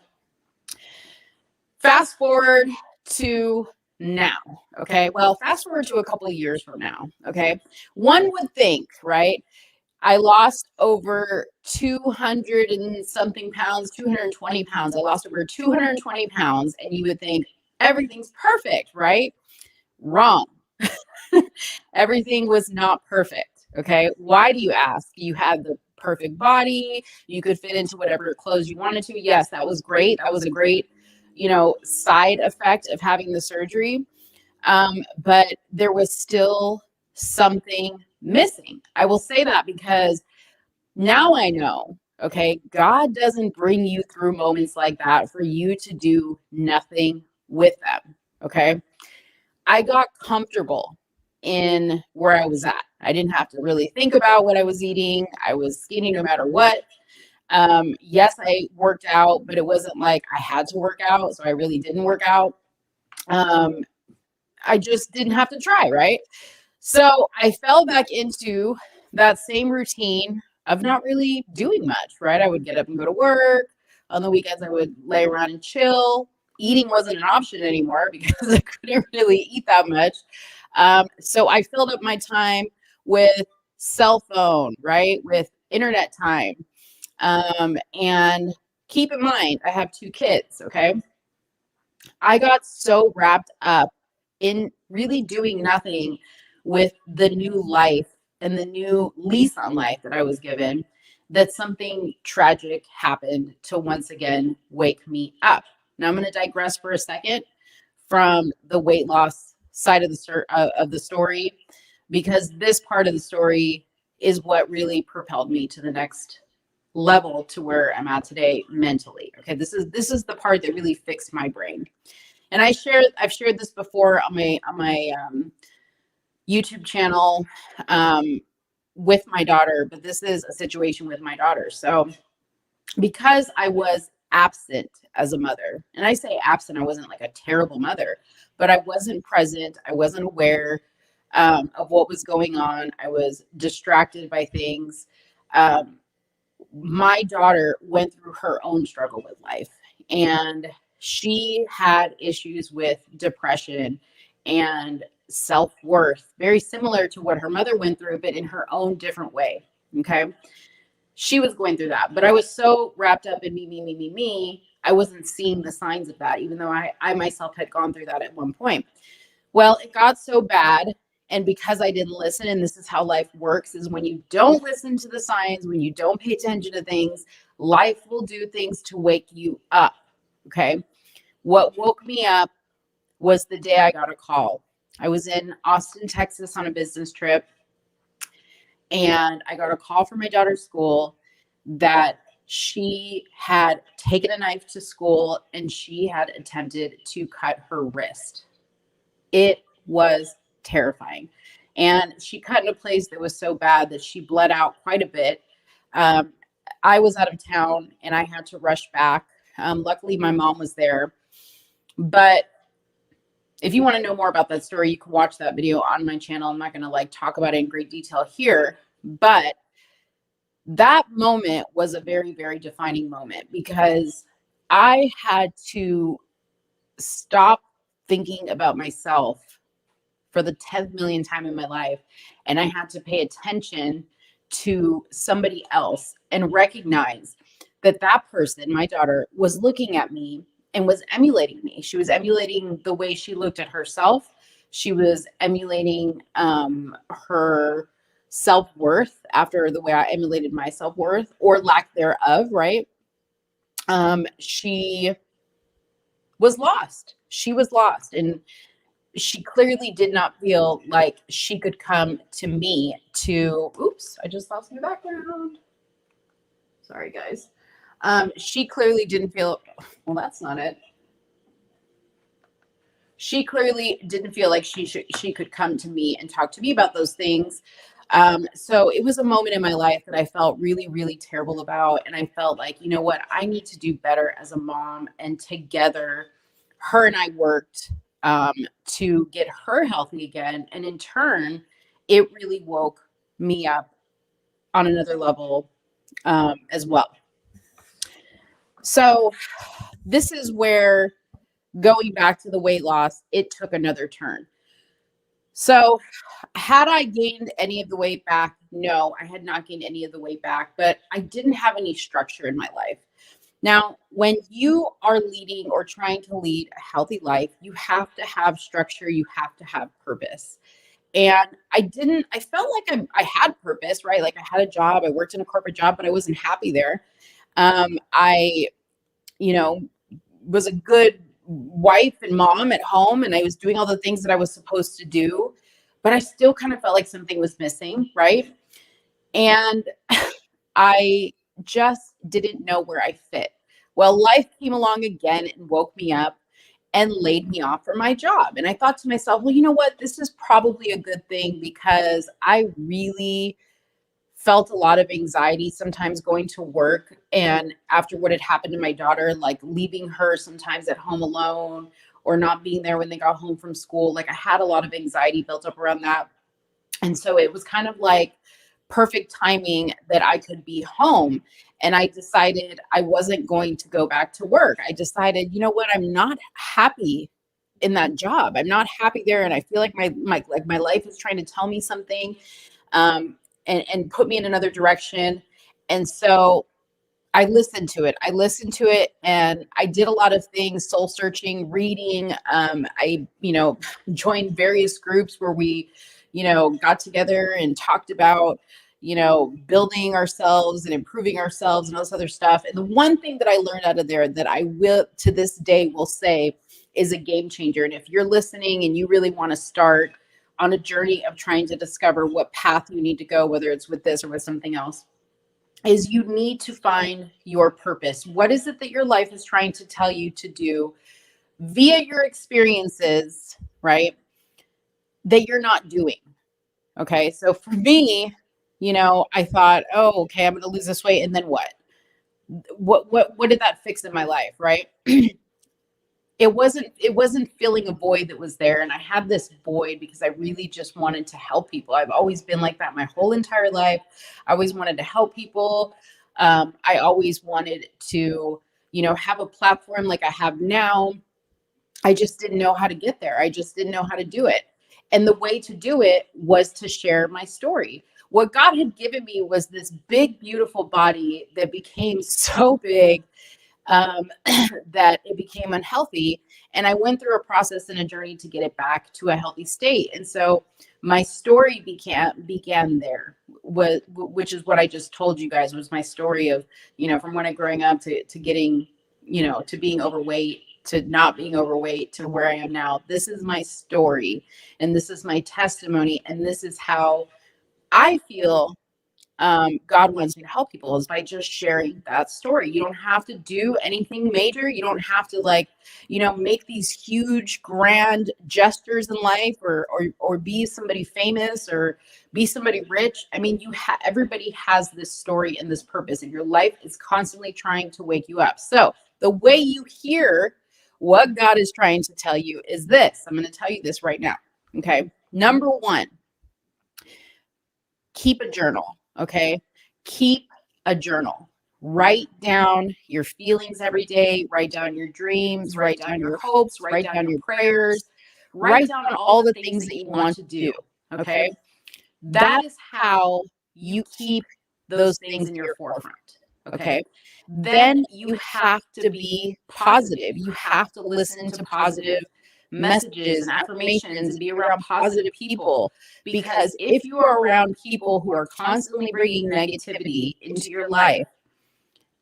fast forward to now. Okay. Well, fast forward to a couple of years from now. Okay. One would think, right? I lost over 200 and something pounds, 220 pounds. I lost over 220 pounds. And you would think everything's perfect, right? Wrong. Everything was not perfect. Okay. Why do you ask? You had the perfect body. You could fit into whatever clothes you wanted to. Yes, that was great. That was a great side effect of having the surgery. But there was still something missing. I will say that because now I know, okay, God doesn't bring you through moments like that for you to do nothing with them. Okay. I got comfortable in where I was at. I didn't have to really think about what I was eating. I was skinny no matter what. Yes, I worked out, but it wasn't like I had to work out. So I really didn't work out. I just didn't have to try, right? So I fell back into that same routine of not really doing much, right? I would get up and go to work. On the weekends, I would lay around and chill. Eating wasn't an option anymore because I couldn't really eat that much. So I filled up my time with cell phone, right? With internet time. And keep in mind, I have 2 kids, okay? I got so wrapped up in really doing nothing with the new life and the new lease on life that I was given that something tragic happened to once again wake me up. Now I'm going to digress for a second from the weight loss side of the story because this part of the story is what really propelled me to the next level to where I'm at today mentally. Okay, this is the part that really fixed my brain. And I've shared this before on my YouTube channel with my daughter, but this is a situation with my daughter. So because I was absent as a mother. And I say absent, I wasn't like a terrible mother, but I wasn't present. I wasn't aware of what was going on. I was distracted by things. Um, my daughter went through her own struggle with life, and she had issues with depression and self-worth, very similar to what her mother went through, but in her own different way. Okay. She was going through that, but I was so wrapped up in me, I wasn't seeing the signs of that, even though I myself had gone through that at one point. Well, it got so bad. And because I didn't listen, and this is how life works, is when you don't listen to the signs, when you don't pay attention to things, life will do things to wake you up. Okay. What woke me up was the day I got a call. I was in Austin, Texas on a business trip, and I got a call from my daughter's school that she had taken a knife to school and she had attempted to cut her wrist. It was terrifying. And she cut in a place that was so bad that she bled out quite a bit. Um, I was out of town and I had to rush back. Luckily, my mom was there. But if you want to know more about that story, you can watch that video on my channel. I'm not going to like talk about it in great detail here, but that moment was a very, very defining moment because I had to stop thinking about myself for the 10th million time in my life. And I had to pay attention to somebody else and recognize that that person, my daughter, was looking at me and was emulating me. She was emulating the way she looked at herself. She was emulating her self-worth after the way I emulated my self-worth or lack thereof, right? She was lost. She was lost. And she clearly did not feel like she could come to me to, oops, I just lost my background. Sorry, guys. She clearly didn't feel, well, that's not it. She clearly didn't feel like she could come to me and talk to me about those things. So it was a moment in my life that I felt really, really terrible about. And I felt like, you know what, I need to do better as a mom. And together, her and I worked to get her healthy again. And in turn, it really woke me up on another level as well. So this is where going back to the weight loss, it took another turn. So had I gained any of the weight back? No, I had not gained any of the weight back, but I didn't have any structure in my life. Now, when you are leading or trying to lead a healthy life, you have to have structure, you have to have purpose. And I felt like I had purpose, right? Like I had a job, I worked in a corporate job, but I wasn't happy there. I, you know, was a good wife and mom at home, and I was doing all the things that I was supposed to do, but I still kind of felt like something was missing, right? And I just didn't know where I fit. Well, life came along again and woke me up and laid me off for my job. And I thought to myself, well, you know what? This is probably a good thing because I really felt a lot of anxiety sometimes going to work. And after what had happened to my daughter, like leaving her sometimes at home alone or not being there when they got home from school, like I had a lot of anxiety built up around that. And so it was kind of like perfect timing that I could be home. And I decided I wasn't going to go back to work. I decided, you know what, I'm not happy in that job. I'm not happy there. And I feel like my life is trying to tell me something. And put me in another direction. And so I listened to it. And I did a lot of things, soul searching, reading. I, joined various groups where we, got together and talked about, building ourselves and improving ourselves and all this other stuff. And the one thing that I learned out of there that I will to this day will say is a game changer. And if you're listening and you really want to start on a journey of trying to discover what path you need to go, whether it's with this or with something else, is you need to find your purpose. What is it that your life is trying to tell you to do via your experiences, right? That you're not doing. Okay. So for me, I thought, oh, okay, I'm going to lose this weight. And then what? what did that fix in my life, right? It wasn't filling a void that was there, and I had this void because I really just wanted to help people. I've always been like that my whole entire life. I always wanted to help people. I always wanted to, have a platform like I have now. I just didn't know how to get there. I just didn't know how to do it. And the way to do it was to share my story. What God had given me was this big, beautiful body that became so big, that it became unhealthy. And I went through a process and a journey to get it back to a healthy state. And so my story began there, which is what I just told you guys was my story of, from when I growing up to getting, to being overweight, to not being overweight, to where I am now. This is my story, and this is my testimony, and this is how I feel God wants me to help people, is by just sharing that story. You don't have to do anything major. You don't have to make these huge grand gestures in life, or be somebody famous, or be somebody rich. I mean, everybody has this story and this purpose, and your life is constantly trying to wake you up. So the way you hear what God is trying to tell you is this. I'm going to tell you this right now. Okay. Number one, keep a journal. Okay. Keep a journal. Write down your feelings every day. Write down your dreams. Write down your hopes. Write down your prayers. Write down all the things that you want to do. Okay. That is how you keep those things in your forefront. Okay. Then you have to be positive. You have to listen to positive messages and affirmations and be around positive people. Because if you are around people who are constantly bringing negativity into your life,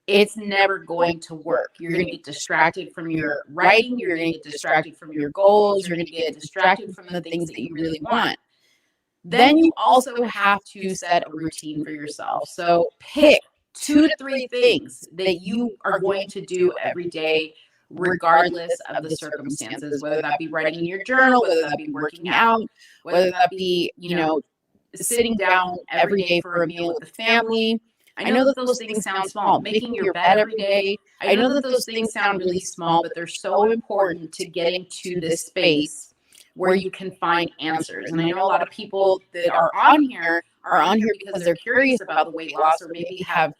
it's never going to work. You're going to get distracted from your writing. You're going to get distracted from your goals. You're going to get distracted from the things that you really want. Then you also have to set a routine for yourself. So pick 2 to 3 things that you are going to do every day, regardless of the circumstances, whether that be writing in your journal, whether that be working out, whether that be, sitting down every day for a meal with the family. I know that those things sound small. Making your bed every day. I know that those things sound really small, but they're so important to getting to this space where you can find answers. And I know a lot of people that are on here because they're curious about the weight loss, or maybe have,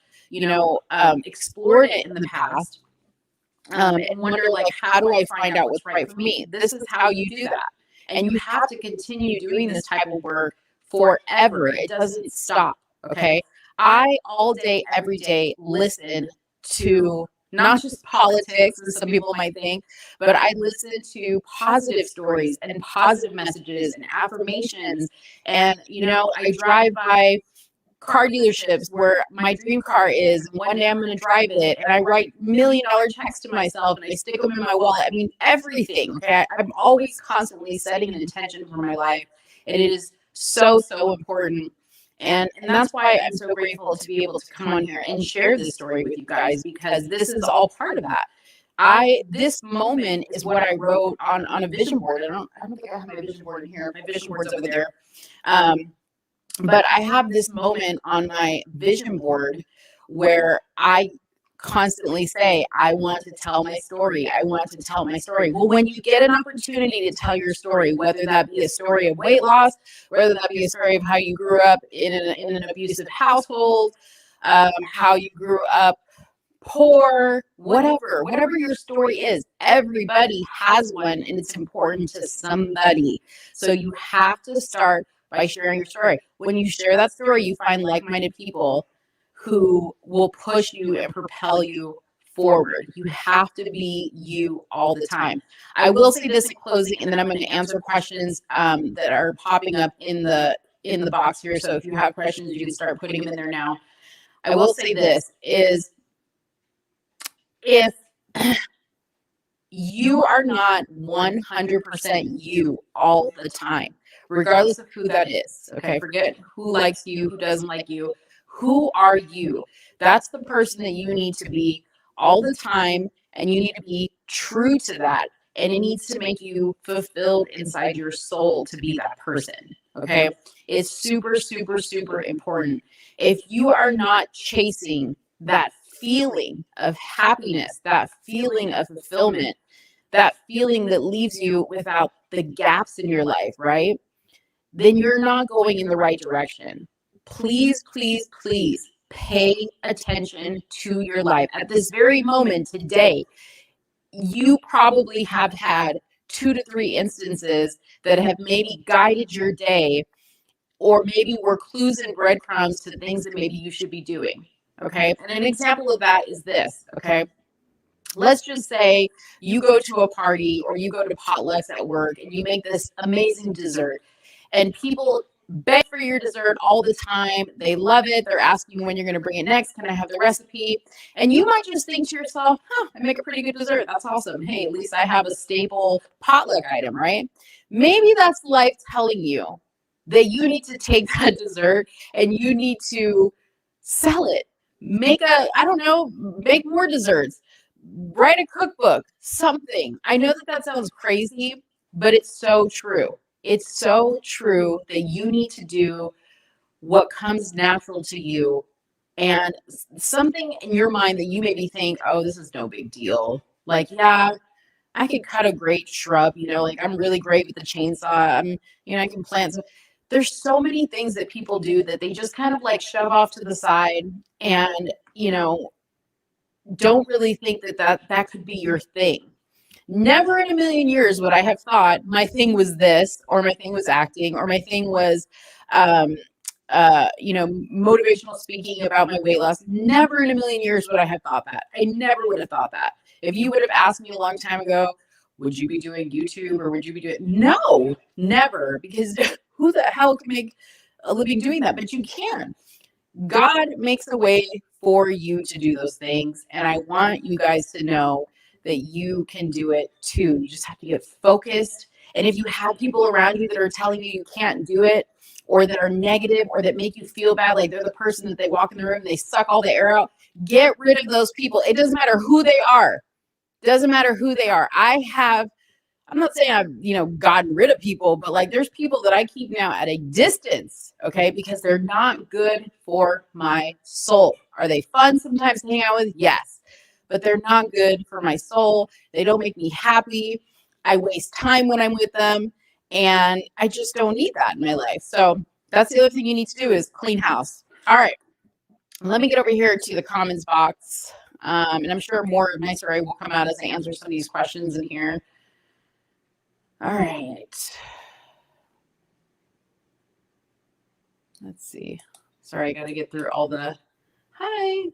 explored it in the past, and wonder, how do I find out what's right for me? This is how you do that. And you have to continue doing this type of work forever. It doesn't stop. Okay. I all day, every day, listen to not just politics, as some people might think, but I listen to positive stories and positive messages and affirmations. And, I drive by car dealerships where my dream car is, and one day I'm going to drive it, and I write $1 million checks to myself, and I stick them in my wallet. I mean, everything. Okay. I'm always constantly setting an intention for my life, and it is so, so important. And that's why I'm so grateful to be able to come on here and share this story with you guys, because this is all part of that. This moment is what I wrote on a vision board. I don't think I have my vision board in here. My vision board's over there. But I have this moment on my vision board where I constantly say, I want to tell my story. I want to tell my story. Well, when you get an opportunity to tell your story, whether that be a story of weight loss, whether that be a story of how you grew up in an abusive household, how you grew up poor, whatever your story is, everybody has one, and it's important to somebody. So you have to start by sharing your story. When you share that story, you find like-minded people who will push you and propel you forward. You have to be you all the time. I will say this in closing, and then I'm going to answer questions that are popping up in the box here. So if you have questions, you can start putting them in there now. I will say this is, if you are not 100% you all the time, regardless of who that is, okay, forget who likes you, who doesn't like you, who are you? That's the person that you need to be all the time, and you need to be true to that, and it needs to make you fulfilled inside your soul to be that person, okay? It's super, super, super important. If you are not chasing that feeling of happiness, that feeling of fulfillment, that feeling that leaves you without the gaps in your life, right? Then you're not going in the right direction. Please, please, please pay attention to your life. At this very moment today, you probably have had 2 to 3 instances that have maybe guided your day, or maybe were clues and breadcrumbs to things that maybe you should be doing. Okay. And an example of that is this. Okay. Let's just say you go to a party or you go to potlucks at work and you make this amazing dessert, and people beg for your dessert all the time. They love it. They're asking when you're going to bring it next. Can I have the recipe? And you might just think to yourself, I make a pretty good dessert. That's awesome. Hey, at least I have a staple potluck item, right? Maybe that's life telling you that you need to take that dessert and you need to sell it. I don't know, make more desserts, write a cookbook, something. I know that sounds crazy, but it's so true. It's so true that you need to do what comes natural to you, and something in your mind that you maybe think, oh, this is no big deal. Like, yeah, I can cut a great shrub, like I'm really great with the chainsaw. I can plant some. There's so many things that people do that they just kind of like shove off to the side, and, don't really think that could be your thing. Never in a million years would I have thought my thing was this, or my thing was acting, or my thing was, um, motivational speaking about my weight loss. Never in a million years would I have thought that. I never would have thought that. If you would have asked me a long time ago, would you be doing YouTube or would you be doing? No, never, because who the hell can make a living doing that? But you can. God makes a way for you to do those things. And I want you guys to know that you can do it too. You just have to get focused. And if you have people around you that are telling you you can't do it, or that are negative, or that make you feel bad, like they're the person that they walk in the room, they suck all the air out, get rid of those people. It doesn't matter who they are. Doesn't matter who they are. I'm not saying I've, gotten rid of people, but like there's people that I keep now at a distance, okay, because they're not good for my soul. Are they fun sometimes to hang out with? Yes, but they're not good for my soul. They don't make me happy. I waste time when I'm with them, and I just don't need that in my life. So that's the other thing you need to do is clean house. All right, let me get over here to the comments box, and I'm sure more of my story will come out as I answer some of these questions in here. All right. Let's see. Sorry, I got to get through all the hi.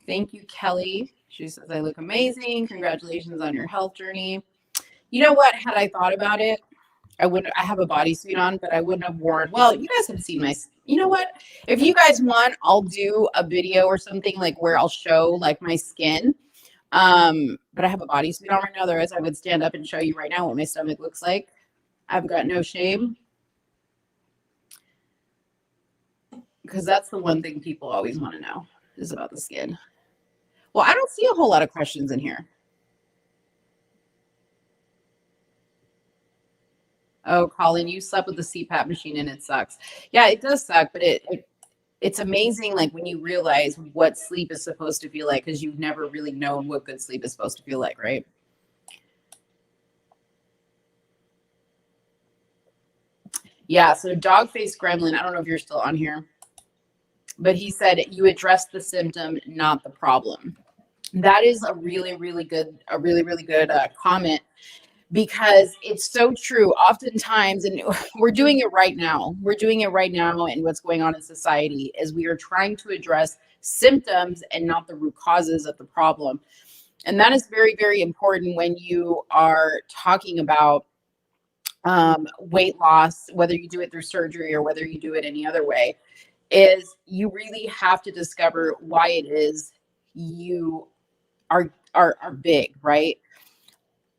Thank you, Kelly. She says, I look amazing. Congratulations on your health journey. You know what? Had I thought about it, I have a bodysuit on, but I wouldn't have worn, well, you guys have seen you know what? If you guys want, I'll do a video or something like where I'll show like my skin. But I have a bodysuit on right now. Otherwise, I would stand up and show you right now what my stomach looks like. I've got no shame. Because that's the one thing people always want to know is about the skin. Well, I don't see a whole lot of questions in here. Oh, Colin, you slept with the CPAP machine and it sucks. Yeah, it does suck, but it's amazing, like when you realize what sleep is supposed to feel like, because you've never really known what good sleep is supposed to feel like, right? Yeah, so Dogface Gremlin, I don't know if you're still on here, but he said you addressed the symptom, not the problem. That is a really, really good comment, because it's so true. Oftentimes, and we're doing it right now. We're doing it right now, and what's going on in society is we are trying to address symptoms and not the root causes of the problem. And that is very, very important when you are talking about weight loss, whether you do it through surgery or whether you do it any other way, is you really have to discover why it is you are big, right?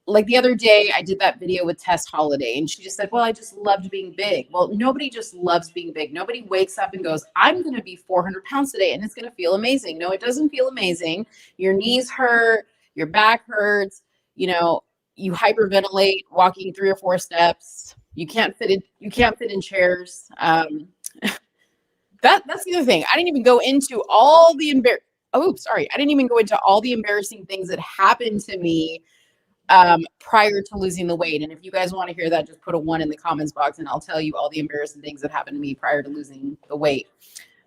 like the other day, I did that video with Tess Holiday, and she just said, well, I just loved being big. Well, nobody just loves being big. Nobody wakes up and goes, I'm going to be 400 pounds today, and it's going to feel amazing. No, it doesn't feel amazing. Your knees hurt, your back hurts, you know, you hyperventilate walking 3 or 4 steps. You can't fit in chairs. That's the other thing. I didn't even go into all the I didn't even go into all the embarrassing things that happened to me prior to losing the weight. And if you guys want to hear that, just put a 1 in the comments box and I'll tell you all the embarrassing things that happened to me prior to losing the weight.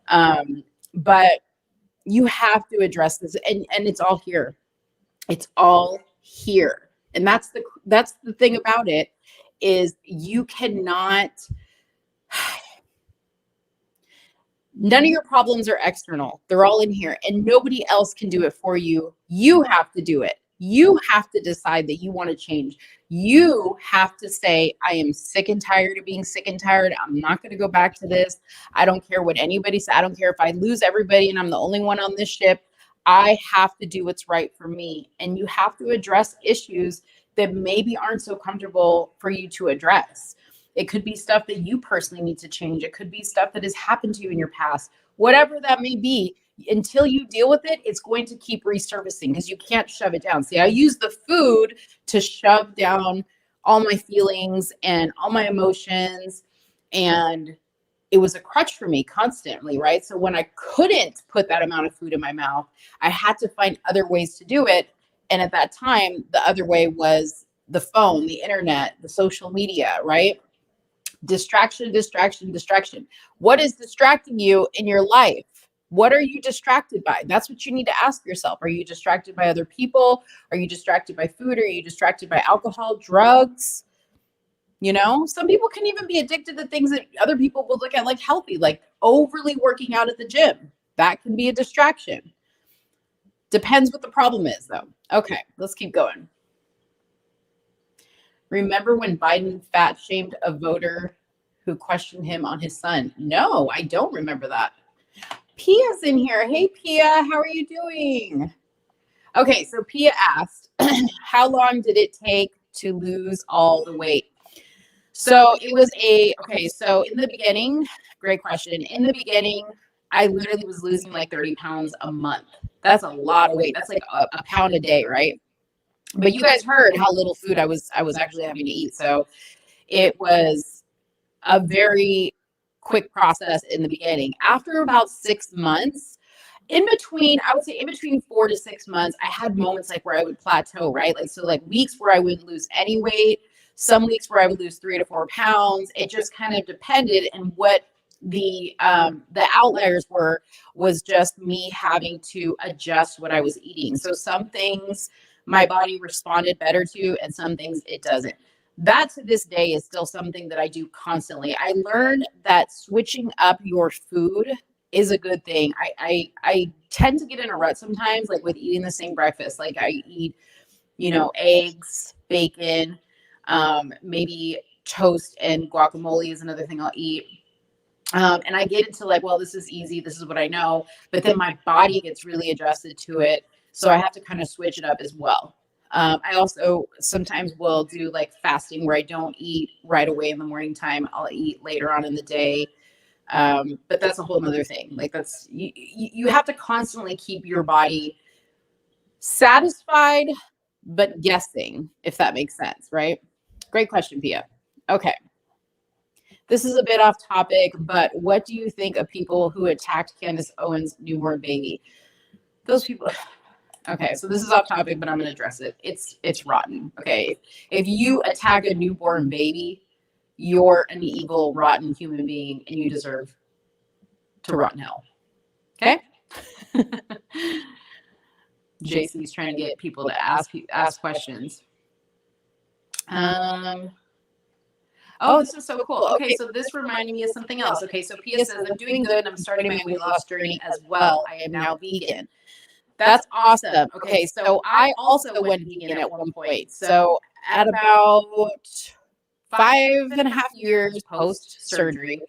But you have to address this, and it's all here. It's all here. And that's the thing about it, is you cannot, none of your problems are external. They're all in here, and nobody else can do it for you. You have to do it. You have to decide that you want to change. You have to say, I am sick and tired of being sick and tired. I'm not going to go back to this. I don't care what anybody says. I don't care if I lose everybody and I'm the only one on this ship. I have to do what's right for me. And you have to address issues that maybe aren't so comfortable for you to address. It could be stuff that you personally need to change. It could be stuff that has happened to you in your past, whatever that may be. Until you deal with it, it's going to keep resurfacing because you can't shove it down. See, I use the food to shove down all my feelings and all my emotions, and it was a crutch for me constantly, right? So when I couldn't put that amount of food in my mouth, I had to find other ways to do it. And at that time, the other way was the phone, the internet, the social media, right? Distraction, distraction, distraction. What is distracting you in your life? What are you distracted by? That's what you need to ask yourself. Are you distracted by other people? Are you distracted by food? Are you distracted by alcohol, drugs? You know, some people can even be addicted to things that other people will look at like healthy, like overly working out at the gym. That can be a distraction. Depends what the problem is, though. Okay, let's keep going. Remember when Biden fat shamed a voter who questioned him on his son? No, I don't remember that. Pia's in here. Hey, Pia, how are you doing? Okay, so Pia asked, how long did it take to lose all the weight? So it was so in the beginning, great question. In the beginning, I literally was losing like 30 pounds a month. That's a lot of weight. That's like a pound a day, right? But you guys heard how little food I was actually having to eat. So it was a very quick process in the beginning. After about 6 months, I would say in between 4 to 6 months, I had moments like where I would plateau, right? Like, so like weeks where I wouldn't lose any weight, some weeks where I would lose 3 to 4 pounds. It just kind of depended. And what the outliers was just me having to adjust what I was eating. So some things my body responded better to, and some things it doesn't. That to this day is still something that I do constantly. I learned that switching up your food is a good thing. I tend to get in a rut sometimes, like with eating the same breakfast. Like I eat, eggs, bacon, maybe toast and guacamole is another thing I'll eat. And I get into like, well, this is easy. This is what I know. But then my body gets really adjusted to it. So I have to kind of switch it up as well. I also sometimes will do like fasting where I don't eat right away in the morning time. I'll eat later on in the day. But that's a whole nother thing. Like you have to constantly keep your body satisfied, but guessing, if that makes sense, right? Great question, Pia. Okay. This is a bit off topic, but what do you think of people who attacked Candace Owens' newborn baby? Those people. Okay, so this is off topic, but I'm going to address it. It's rotten. Okay, if you attack a newborn baby, you're an evil, rotten human being, and you deserve to rot in hell. Okay. JC's trying to get people to ask questions. Oh, this is so cool. Okay, so this reminded me of something else. Okay, so Pia says, I'm doing good. I'm starting my weight loss journey as well. I am now vegan. That's awesome. Okay, so I also went vegan at one point. So at about 5.5 years post-surgery,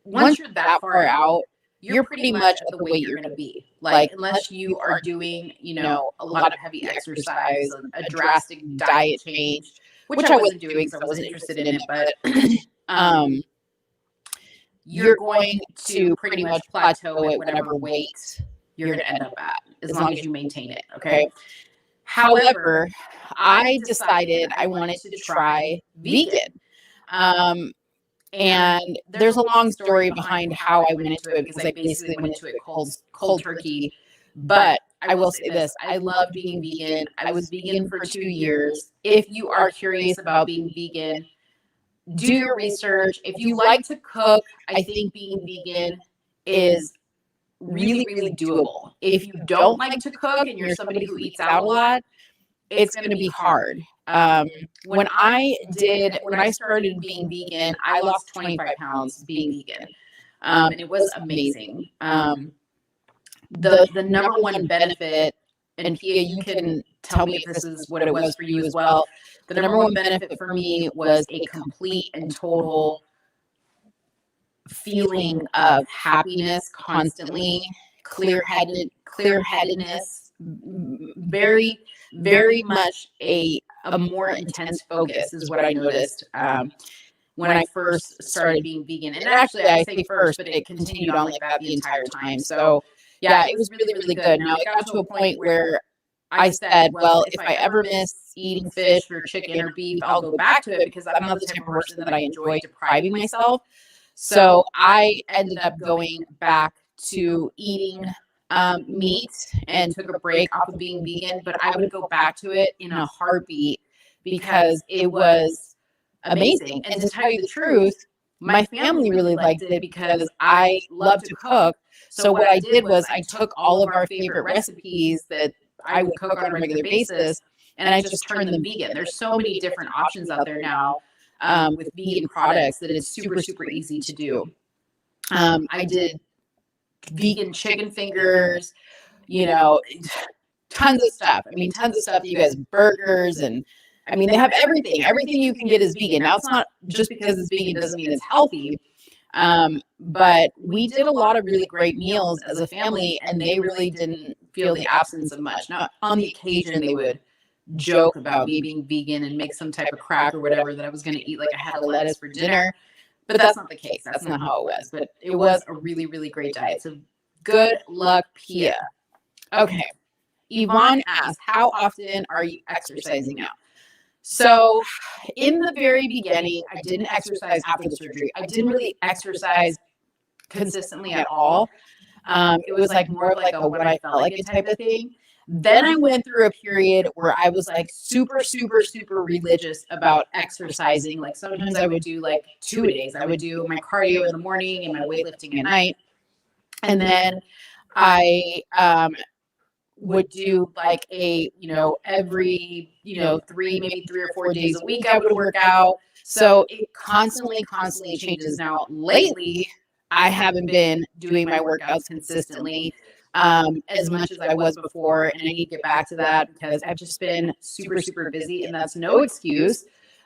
once you're that far out, you're pretty much at the weight you're going to be. Like, unless you are doing, a lot of heavy exercise, a drastic diet change, which I wasn't doing because I wasn't interested in it, but you're going to pretty much plateau at whatever weight you're going to end up at, as long as you maintain it. Okay. However, I decided I wanted to try vegan. And there's a long story behind how I went into it, because I basically went into it cold turkey. But I will say this, I loved being vegan. I was vegan for 2 years. If you are curious about being vegan, do your research. If you like to cook, I think being vegan is really, really doable. If you don't like to cook and you're somebody who eats out a lot, it's going to be hard. When I started being vegan, I lost 25 pounds being vegan. And it was amazing. The number one benefit, and Pia, you can tell me if this is what it was for you as well. The number one benefit for me was a complete and total feeling of happiness constantly, clear-headedness, very, very much a more intense focus is what I noticed when I first started being vegan. And actually, I say first, but it continued on like that the entire time. So yeah, it was really, really good. Now, it got to a point where I said, well, if I ever miss eating fish or chicken or beef, I'll go back to it, because I'm not the type of person that I enjoy depriving myself. So I ended up going back to eating meat and took a break off of being vegan, but I would go back to it in a heartbeat, because it was amazing. And to tell you the truth, my family really liked it because I love to cook. So what I did was I took all of our favorite recipes that I would cook on a regular basis, and I just turned them vegan. There's so many different options out there now with vegan products that it's super, super easy to do. I did vegan chicken fingers, tons of stuff. I mean, tons of stuff that you guys, burgers, and I mean, they have everything. Everything you can get is vegan. Now, it's not just because it's vegan doesn't mean it's healthy. But we did a lot of really great meals as a family, and they really didn't feel the absence of much. Now, on the occasion, they would joke about me being vegan and make some type of crap or whatever that I was going to eat like a head of lettuce for dinner. But that's not the case. That's not how it was. But it was a really, really great diet. So good luck, Pia. Okay. Yvonne asked, how often are you exercising now? So in the very beginning, I didn't exercise after the surgery. I didn't really exercise consistently at all. It was like more of like a what I felt like it type of thing. Then I went through a period where I was like super, super, super religious about exercising. Like sometimes I would do like 2 days. I would do my cardio in the morning and my weightlifting at night. And then I would do like every, 3 or 4 days a week I would work out. So it constantly changes. Now, lately, I haven't been doing my workouts consistently as much as I was before. And I need to get back to that because I've just been super, super busy, and that's no excuse.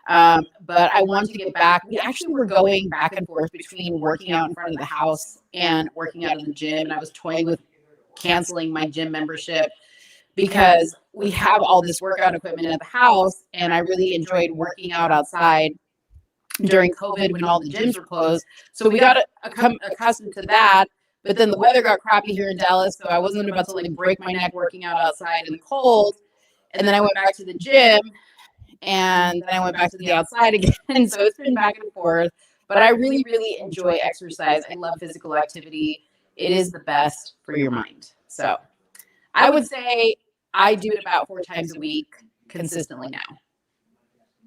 But I want to get back. We actually were going back and forth between working out in front of the house and working out in the gym. And I was toying with canceling my gym membership because we have all this workout equipment at the house, and I really enjoyed working out outside during COVID when all the gyms were closed. So we got accustomed to that. But then the weather got crappy here in Dallas, so I wasn't about to like break my neck working out outside in the cold. And then I went back to the gym, and then I went back to the outside again. So it's been back and forth. But I really, really enjoy exercise. I love physical activity. It is the best for your mind. So I would say I do it about 4 times a week consistently now.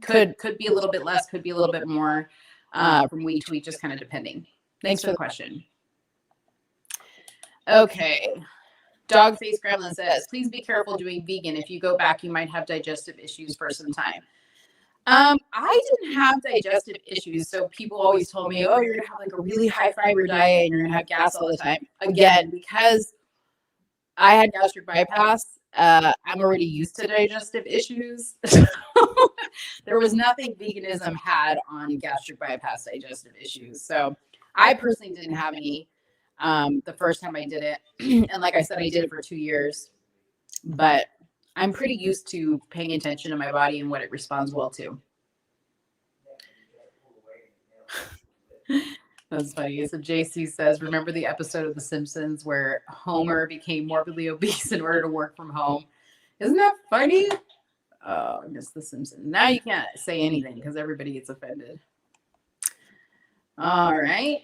Could be a little bit less, could be a little bit more from week to week, just kind of depending. Thanks for the question. Okay. Dogface Gremlin says, please be careful doing vegan. If you go back, you might have digestive issues for some time. I didn't have digestive issues. So people always told me, oh, you're going to have like a really high fiber diet and you're going to have gas all the time. Again, because I had gastric bypass, I'm already used to digestive issues. So there was nothing veganism had on gastric bypass digestive issues. So I personally didn't have any. the first time I did it. And like I said, I did it for 2 years, but I'm pretty used to paying attention to my body and what it responds well to. That's funny. So JC says, remember the episode of The Simpsons where Homer became morbidly obese in order to work from home? Isn't that funny? Oh, I miss The Simpsons. Now you can't say anything because everybody gets offended. All right.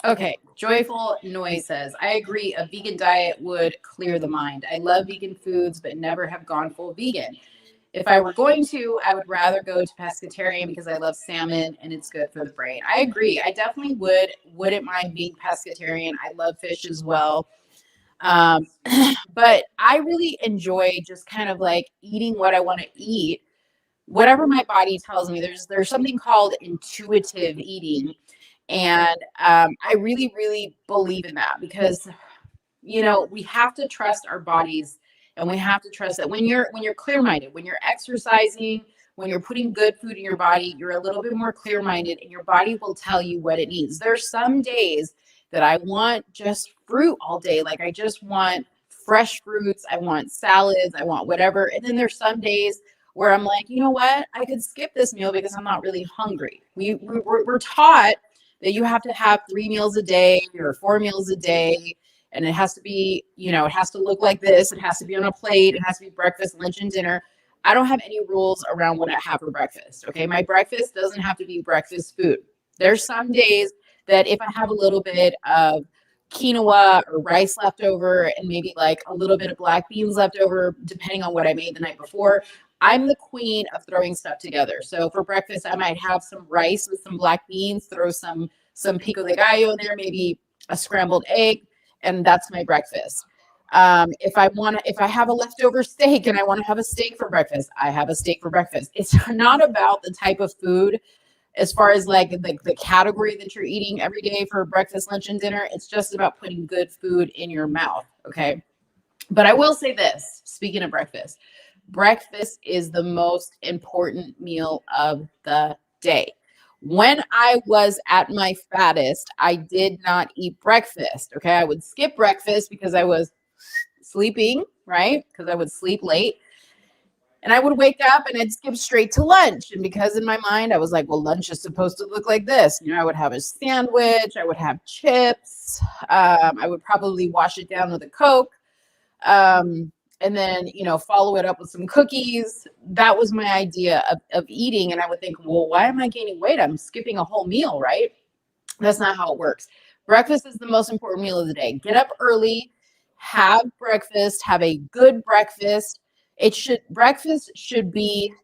Okay. Joyful Noise says, I agree. A vegan diet would clear the mind. I love vegan foods, but never have gone full vegan. If I were going to, I would rather go to pescatarian because I love salmon and it's good for the brain. I agree. I definitely wouldn't mind being pescatarian. I love fish as well. But I really enjoy just kind of like eating what I want to eat, whatever my body tells me. There's something called intuitive eating. And I really, really believe in that because, you know, we have to trust our bodies. And we have to trust that when you're clear-minded, when you're exercising, when you're putting good food in your body, you're a little bit more clear-minded and your body will tell you what it needs. There's some days that I want just fruit all day. Like I just want fresh fruits. I want salads. I want whatever. And then there's some days where I'm like, you know what? I could skip this meal because I'm not really hungry. We're taught that you have to have 3 meals a day or 4 meals a day. And it has to be, you know, it has to look like this. It has to be on a plate. It has to be breakfast, lunch, and dinner. I don't have any rules around what I have for breakfast. Okay. My breakfast doesn't have to be breakfast food. There's some days that if I have a little bit of quinoa or rice left over and maybe like a little bit of black beans left over, depending on what I made the night before, I'm the queen of throwing stuff together. So for breakfast, I might have some rice with some black beans, throw some pico de gallo in there, maybe a scrambled egg, and that's my breakfast. If I have a leftover steak and I want to have a steak for breakfast, I have a steak for breakfast. It's not about the type of food as far as like the category that you're eating every day for breakfast, lunch, and dinner. It's just about putting good food in your mouth. Okay. But I will say this, speaking of breakfast is the most important meal of the day. When I was at my fattest, I did not eat breakfast. Okay. I would skip breakfast because I was sleeping, right? Because I would sleep late. And I would wake up and I'd skip straight to lunch. And because in my mind, I was like, well, lunch is supposed to look like this. You know, I would have a sandwich, I would have chips, I would probably wash it down with a Coke. And then, you know, follow it up with some cookies. That was my idea of eating. And I would think, well, why am I gaining weight? I'm skipping a whole meal, right? That's not how it works. Breakfast is the most important meal of the day. Get up early, have breakfast, have a good breakfast. Breakfast should be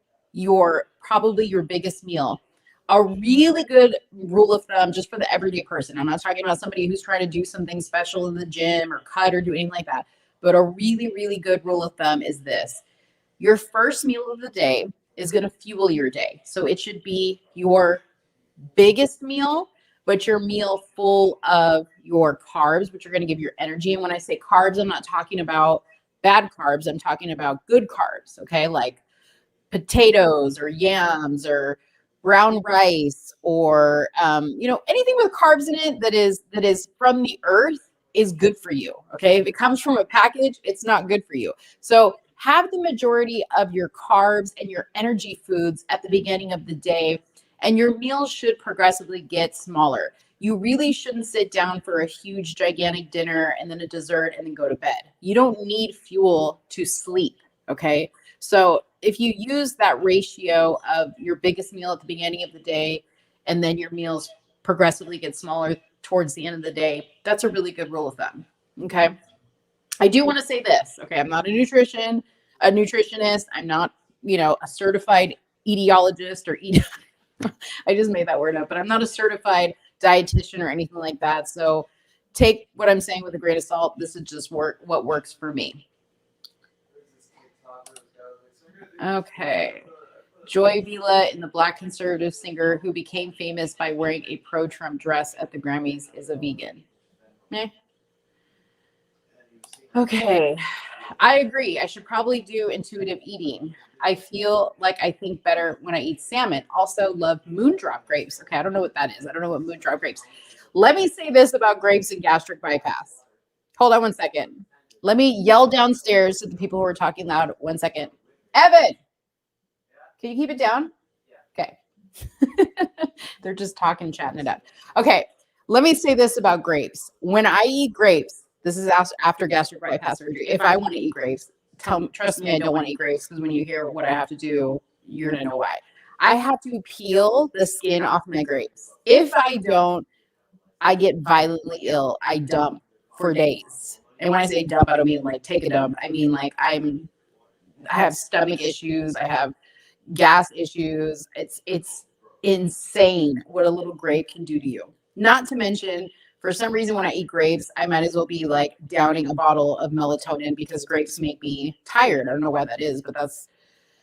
probably your biggest meal. A really good rule of thumb, just for the everyday person. I'm not talking about somebody who's trying to do something special in the gym or cut or do anything like that. But a really, really good rule of thumb is this. Your first meal of the day is going to fuel your day. So it should be your biggest meal, but your meal full of your carbs, which are going to give your energy. And when I say carbs, I'm not talking about bad carbs. I'm talking about good carbs. Okay. Like potatoes or yams or brown rice or, you know, anything with carbs in it that is from the earth is good for you. Okay. If it comes from a package, it's not good for you. So have the majority of your carbs and your energy foods at the beginning of the day, and your meals should progressively get smaller. You really shouldn't sit down for a huge, gigantic dinner and then a dessert and then go to bed. You don't need fuel to sleep. Okay. So if you use that ratio of your biggest meal at the beginning of the day and then your meals progressively get smaller towards the end of the day, that's a really good rule of thumb. Okay. I do want to say this. Okay. I'm not a nutritionist. I'm not, you know, a certified etiologist or I just made that word up, but I'm not a certified dietitian or anything like that. So take what I'm saying with a grain of salt. This is just what works for me. Okay. Joy Vila, in the Black conservative singer who became famous by wearing a pro-Trump dress at the Grammys, is a vegan. Eh. Okay. I agree. I should probably do intuitive eating. I feel like I think better when I eat salmon. Also love moondrop grapes. Okay, I don't know what that is. I don't know what moondrop grapes. Let me say this about grapes and gastric bypass. Hold on one second. Let me yell downstairs to the people who are talking loud. 1 second. Evan, can you keep it down? Okay. They're just talking, chatting it up. Okay. Let me say this about grapes. When I eat grapes, this is after gastric bypass surgery. If I want to eat grapes, trust me, I don't want to eat grapes, because when you hear what I have to do, you're going to know why. I have to peel the skin off my grapes. If I don't, I get violently ill. I dump for days. And when I say dump, I don't mean like take a dump. I mean like I have stomach issues. I have gas issues. It's insane what a little grape can do to you. Not to mention, for some reason, when I eat grapes, I might as well be like downing a bottle of melatonin, because grapes make me tired. I don't know why that is, but that's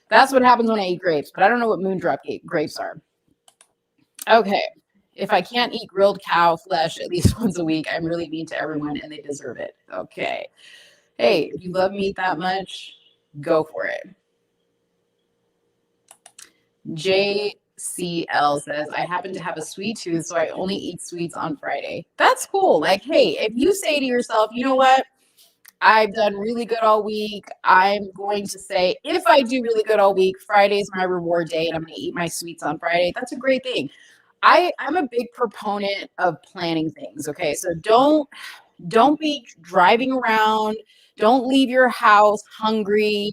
what happens when I eat grapes. But I don't know what moondrop grapes are. Okay. If I can't eat grilled cow flesh at least once a week, I'm really mean to everyone, and they deserve it. Okay. Hey, if you love meat that much, go for it. JCL says, I happen to have a sweet tooth, so I only eat sweets on Friday. That's cool. Like, hey, if you say to yourself, you know what? I've done really good all week. I'm going to say, if I do really good all week, Friday's my reward day, and I'm going to eat my sweets on Friday. That's a great thing. I'm a big proponent of planning things. Okay. So don't be driving around. Don't leave your house hungry.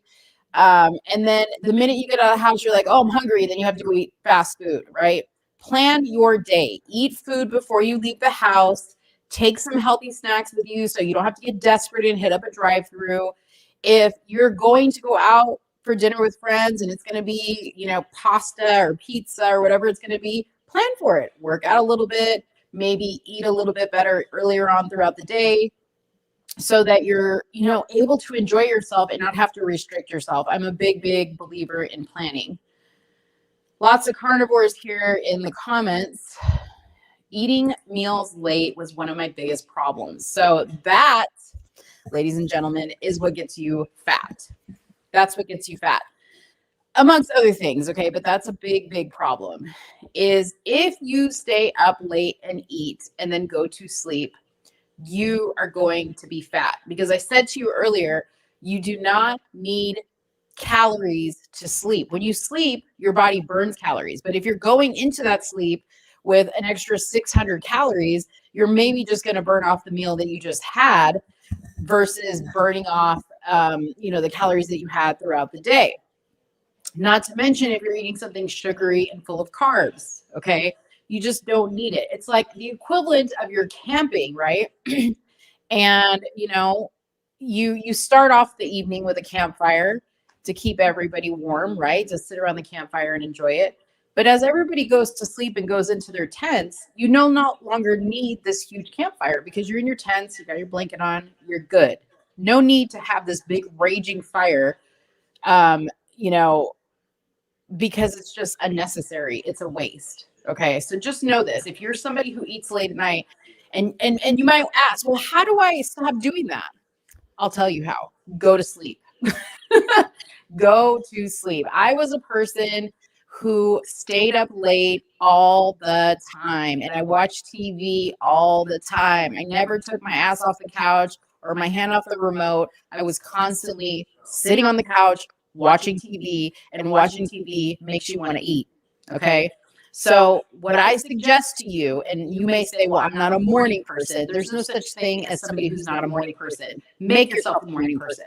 And then the minute you get out of the house, you're like, oh, I'm hungry. Then you have to go eat fast food, right? Plan your day. Eat food before you leave the house. Take some healthy snacks with you so you don't have to get desperate and hit up a drive-through. If you're going to go out for dinner with friends and it's going to be, pasta or pizza or whatever it's going to be, plan for it. Work out a little bit, maybe eat a little bit better earlier on throughout the day, so that you're, able to enjoy yourself and not have to restrict yourself. I'm a big, big believer in planning. Lots of carnivores here in the comments. Eating meals late was one of my biggest problems. So that, ladies and gentlemen, is what gets you fat. That's what gets you fat, amongst other things. Okay. But that's a big, big problem, is if you stay up late and eat and then go to sleep, you are going to be fat, because I said to you earlier, you do not need calories to sleep. When you sleep, your body burns calories. But if you're going into that sleep with an extra 600 calories, you're maybe just going to burn off the meal that you just had versus burning off, the calories that you had throughout the day. Not to mention if you're eating something sugary and full of carbs, okay? You just don't need it. It's like the equivalent of your camping, right? And, you start off the evening with a campfire to keep everybody warm, right? To sit around the campfire and enjoy it. But as everybody goes to sleep and goes into their tents, you no longer need this huge campfire, because you're in your tents, you got your blanket on, you're good. No need to have this big raging fire, because it's just unnecessary. It's a waste. Okay. So just know this. If you're somebody who eats late at night, and you might ask, well, how do I stop doing that? I'll tell you how. Go to sleep. Go to sleep. I was a person who stayed up late all the time, and I watched TV all the time. I never took my ass off the couch or my hand off the remote. I was constantly sitting on the couch watching TV, and watching TV makes you want to eat. Okay. So what I suggest to you, and you may say, well, I'm not a morning person. There's no such thing as somebody who's not a morning person. Make yourself a morning person.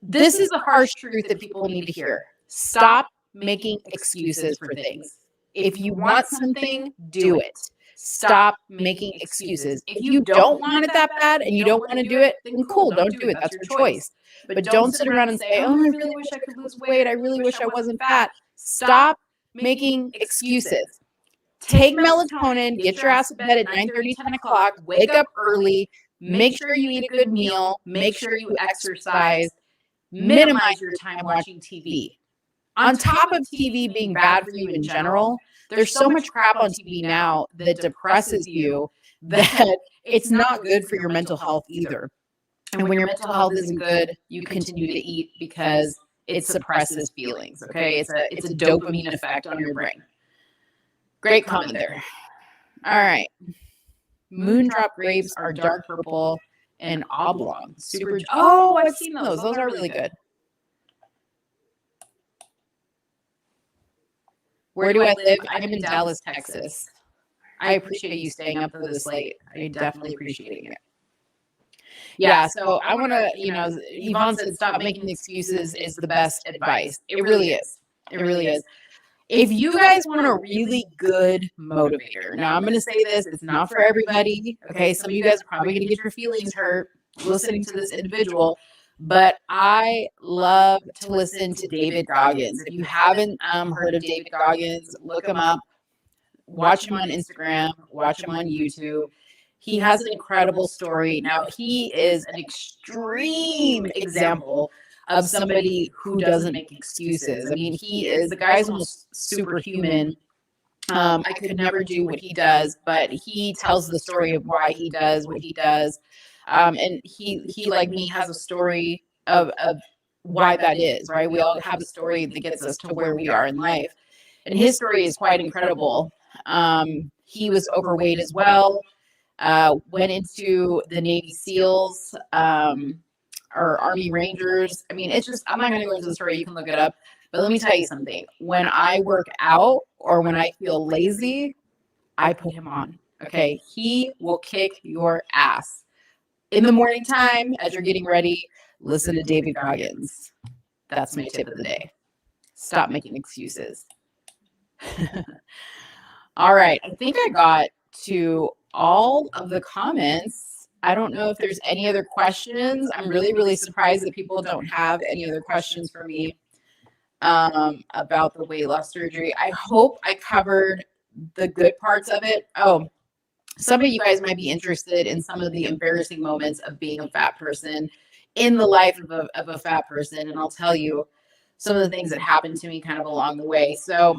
This is the harsh truth that people need to hear. Stop making excuses for things. If you want something, do it. Stop making excuses. If you don't want it that bad and you don't want to do it, then cool, don't do it. That's your choice. But don't sit around and say, oh, I really wish I could lose weight. I really wish I wasn't fat. Stop making excuses. Take melatonin, get your ass to bed at 9:30, 10 o'clock, wake up early, make sure you eat a good meal, make sure you exercise, minimize your time watching TV. On top of TV being bad for you in general, there's so much crap on TV now that depresses you that it's not good for your mental health either. And when your mental health isn't good, you continue to eat because it suppresses feelings. Okay. It's a dopamine effect on your brain. Great comment there. All right. Moondrop grapes are dark purple and oblong. Oh, I've seen those. Those are really good. Where do I live? I'm in Dallas, Texas. I appreciate you staying up for this late. I definitely appreciate it. Yeah, so I want to, Yvonne said stop making excuses is the best advice. It really is. It really is. If you guys want a really good motivator, now I'm going to say this, it's not for everybody. Okay, some of you guys are probably going to get your feelings hurt listening to this individual, but I love to listen to David Goggins. If you haven't heard of David Goggins, look him up. Watch him on Instagram, watch him on YouTube. He has an incredible story. Now, he is an extreme example of somebody who doesn't make excuses. I mean, the guy's almost superhuman. I could never do what he does, but he tells the story of why he does what he does. And he, like me, has a story of why that is, right? We all have a story that gets us to where we are in life. And his story is quite incredible. He was overweight as well, went into the Navy SEALs, or Army Rangers. I mean, it's just, I'm not going to go into the story. You can look it up. But let me tell you something. When I work out or when I feel lazy, I put him on. Okay. He will kick your ass. In the morning time, as you're getting ready, listen to David Goggins. That's my tip of the day. Stop making excuses. All right. I think I got to all of the comments. I don't know if there's any other questions. I'm really, really surprised that people don't have any other questions for me about the weight loss surgery. I hope I covered the good parts of it. Oh, some of you guys might be interested in some of the embarrassing moments of being a fat person in the life of a fat person. And I'll tell you some of the things that happened to me kind of along the way. So,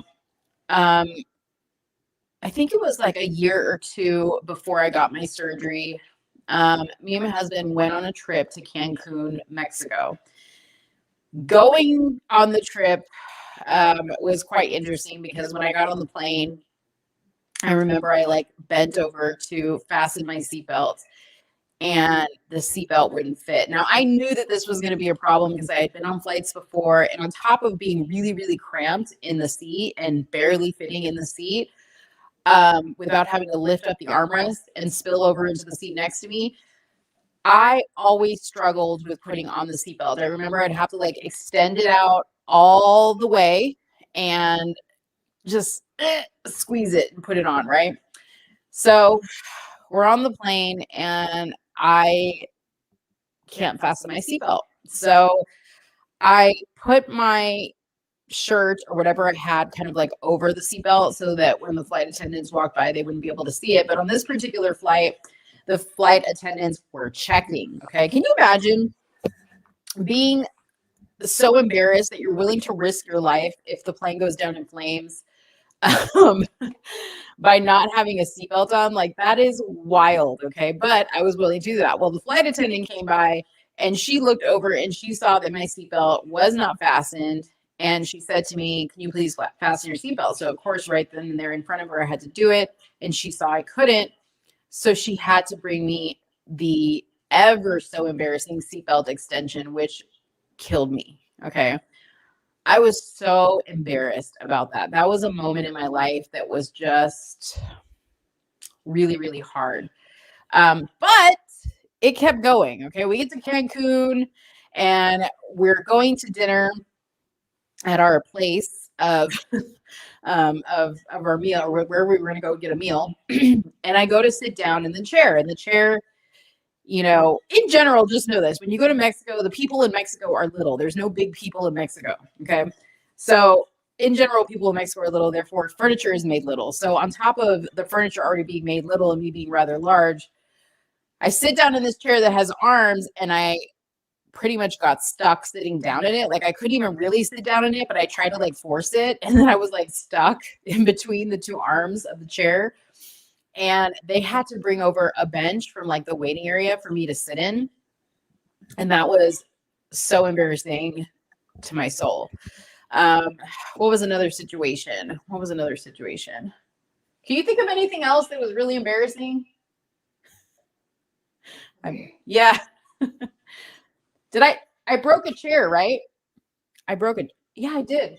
I think it was like a year or two before I got my surgery. Me and my husband went on a trip to Cancun, Mexico. Going on the trip was quite interesting because when I got on the plane, I remember I like bent over to fasten my seatbelt and the seatbelt wouldn't fit. Now I knew that this was going to be a problem because I had been on flights before, and on top of being really, really cramped in the seat and barely fitting in the seat, without having to lift up the armrest and spill over into the seat next to me, I always struggled with putting on the seatbelt. I remember I'd have to like extend it out all the way and just squeeze it and put it on, right? So we're on the plane and I can't fasten my seatbelt. So I put my shirt or whatever I had kind of like over the seatbelt so that when the flight attendants walked by, they wouldn't be able to see it. But on this particular flight, the flight attendants were checking. Okay. Can you imagine being so embarrassed that you're willing to risk your life if the plane goes down in flames by not having a seatbelt on? Like, that is wild. Okay. But I was willing to do that. Well, the flight attendant came by and she looked over and she saw that my seatbelt was not fastened. And she said to me, "Can you please fasten your seatbelt?" So of course, right then and there in front of her, I had to do it. And she saw I couldn't. So she had to bring me the ever so embarrassing seatbelt extension, which killed me. Okay. I was so embarrassed about that. That was a moment in my life that was just really, really hard. But it kept going. Okay. We get to Cancun and we're going to dinner at our place of our meal, or where we were going to go get a meal. And I go to sit down in the chair, in general, just know this: when you go to Mexico, the people in Mexico are little. There's no big people in Mexico. Okay. So in general, people in Mexico are little, therefore furniture is made little. So on top of the furniture already being made little and me being rather large, I sit down in this chair that has arms and I pretty much got stuck sitting down in it. Like, I couldn't even really sit down in it, but I tried to like force it. And then I was like stuck in between the two arms of the chair. And they had to bring over a bench from like the waiting area for me to sit in. And that was so embarrassing to my soul. What was another situation? Can you think of anything else that was really embarrassing? Yeah. I broke a chair, right? Yeah, I did.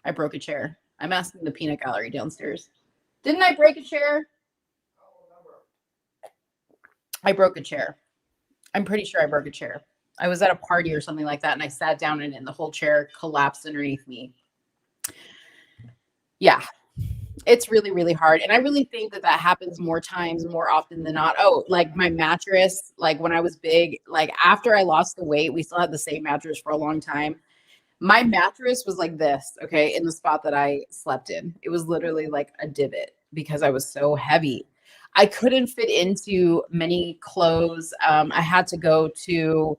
I broke a chair. I'm asking the peanut gallery downstairs. Didn't I break a chair? I broke a chair. I'm pretty sure I broke a chair. I was at a party or something like that, and I sat down in it, and the whole chair collapsed underneath me. Yeah, it's really, really hard. And I really think that that happens more times, more often than not. Oh, like my mattress, like when I was big, like after I lost the weight, we still had the same mattress for a long time. My mattress was like this, okay, in the spot that I slept in. It was literally like a divot because I was so heavy. I couldn't fit into many clothes. I had to go to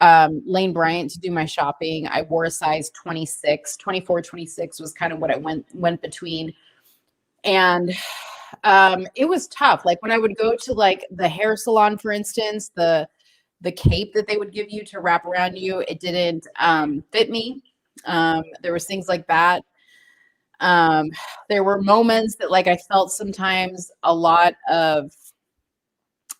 Lane Bryant to do my shopping. I wore a size 26, 24, 26 was kind of what I went between. And it was tough. Like when I would go to like the hair salon, for instance, the cape that they would give you to wrap around you, it didn't fit me. There was things like that. Um, there were moments that like I felt sometimes a lot of